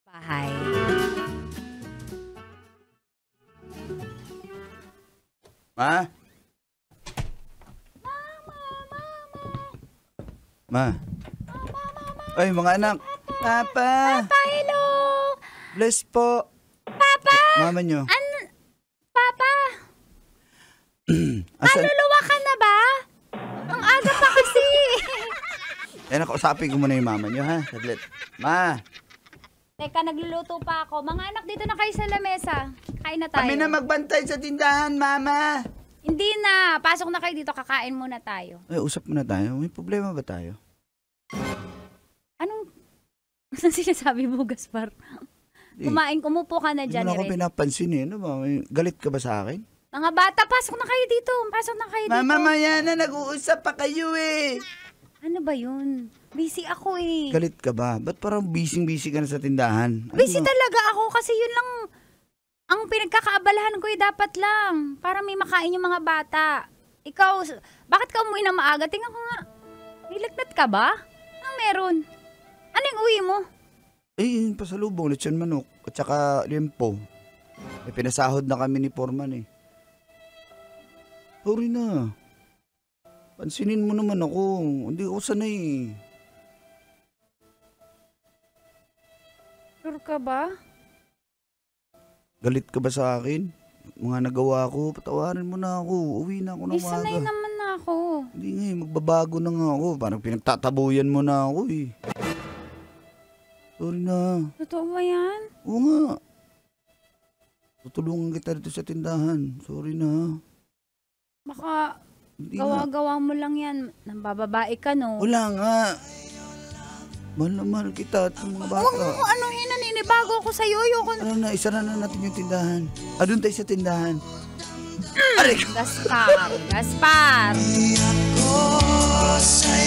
Speaker 1: Bahay.
Speaker 2: Ma? Ma? Ay, mga anak. Papa!
Speaker 1: Papa, hello!
Speaker 2: Bless po.
Speaker 1: Papa!
Speaker 2: Mama nyo.
Speaker 1: Papa! Kaluluwa ka na ba? Ang aga pa kasi.
Speaker 2: Yan, nakausapin ko muna yung mama nyo, ha? Saglit. Ma!
Speaker 1: Teka, nagluluto pa ako. Mga anak, dito na kayo sa lamesa. Kain na tayo.
Speaker 2: Kami na magbantay sa tindahan, mama!
Speaker 1: Hindi na. Pasok na kayo dito. Kakain muna tayo.
Speaker 2: Ay, usap muna tayo. May problema ba tayo?
Speaker 1: Anong sinasabi mo, Gaspar? Umupo ka na dyan.
Speaker 2: Hindi mo na ako
Speaker 1: Irene.
Speaker 2: pinapansin eh. Ano ba? May galit ka ba sa akin?
Speaker 1: Mga bata, pasok na kayo dito. Pasok na kayo dito.
Speaker 2: Mama, maya na. Nag-uusap pa kayo eh.
Speaker 1: Ano ba yun? Busy ako eh.
Speaker 2: Galit ka ba? Ba't parang busy-busy ka na sa tindahan? Ano
Speaker 1: Busy
Speaker 2: ba?
Speaker 1: talaga ako kasi yun lang ang pinagkakaabalahan ko dapat lang. Para may makain yung mga bata. Ikaw, bakit ka umuwi na maaga? Tingnan ko nga. Nilagnat ka ba? Anong meron? Ano yung uwi mo?
Speaker 2: Eh, yun pasalubong. Lechon manok. At saka limpo. Eh, pinasahod na kami ni Foreman eh. Sorry na. Pansinin mo naman ako. Hindi ako sanay.
Speaker 1: Sure ka ba?
Speaker 2: Galit ka ba sa akin? Mga nagawa ko, patawarin mo na ako. Uwi na ako ng
Speaker 1: Sanay
Speaker 2: umaga.
Speaker 1: naman na ako.
Speaker 2: Hindi nga magbabago na nga ako. Parang pinagtatabuyan mo na ako eh. Sorry na.
Speaker 1: Totoo ba yan?
Speaker 2: Oo nga. Tutulungan kita dito sa tindahan. Sorry na.
Speaker 1: Baka
Speaker 2: Hindi nga.
Speaker 1: gawa-gawa mo lang yan. Nambababae ka, no?
Speaker 2: Wala nga. Mahal na mahal kita at yung mga bata.
Speaker 1: Huwag mo ano naninibago ako sa'yo. Ayoko na.
Speaker 2: Ano na, isara na natin yung tindahan. Doon tayo sa tindahan.
Speaker 1: Gaspar! Gaspar!
Speaker 5: Ako sa'yo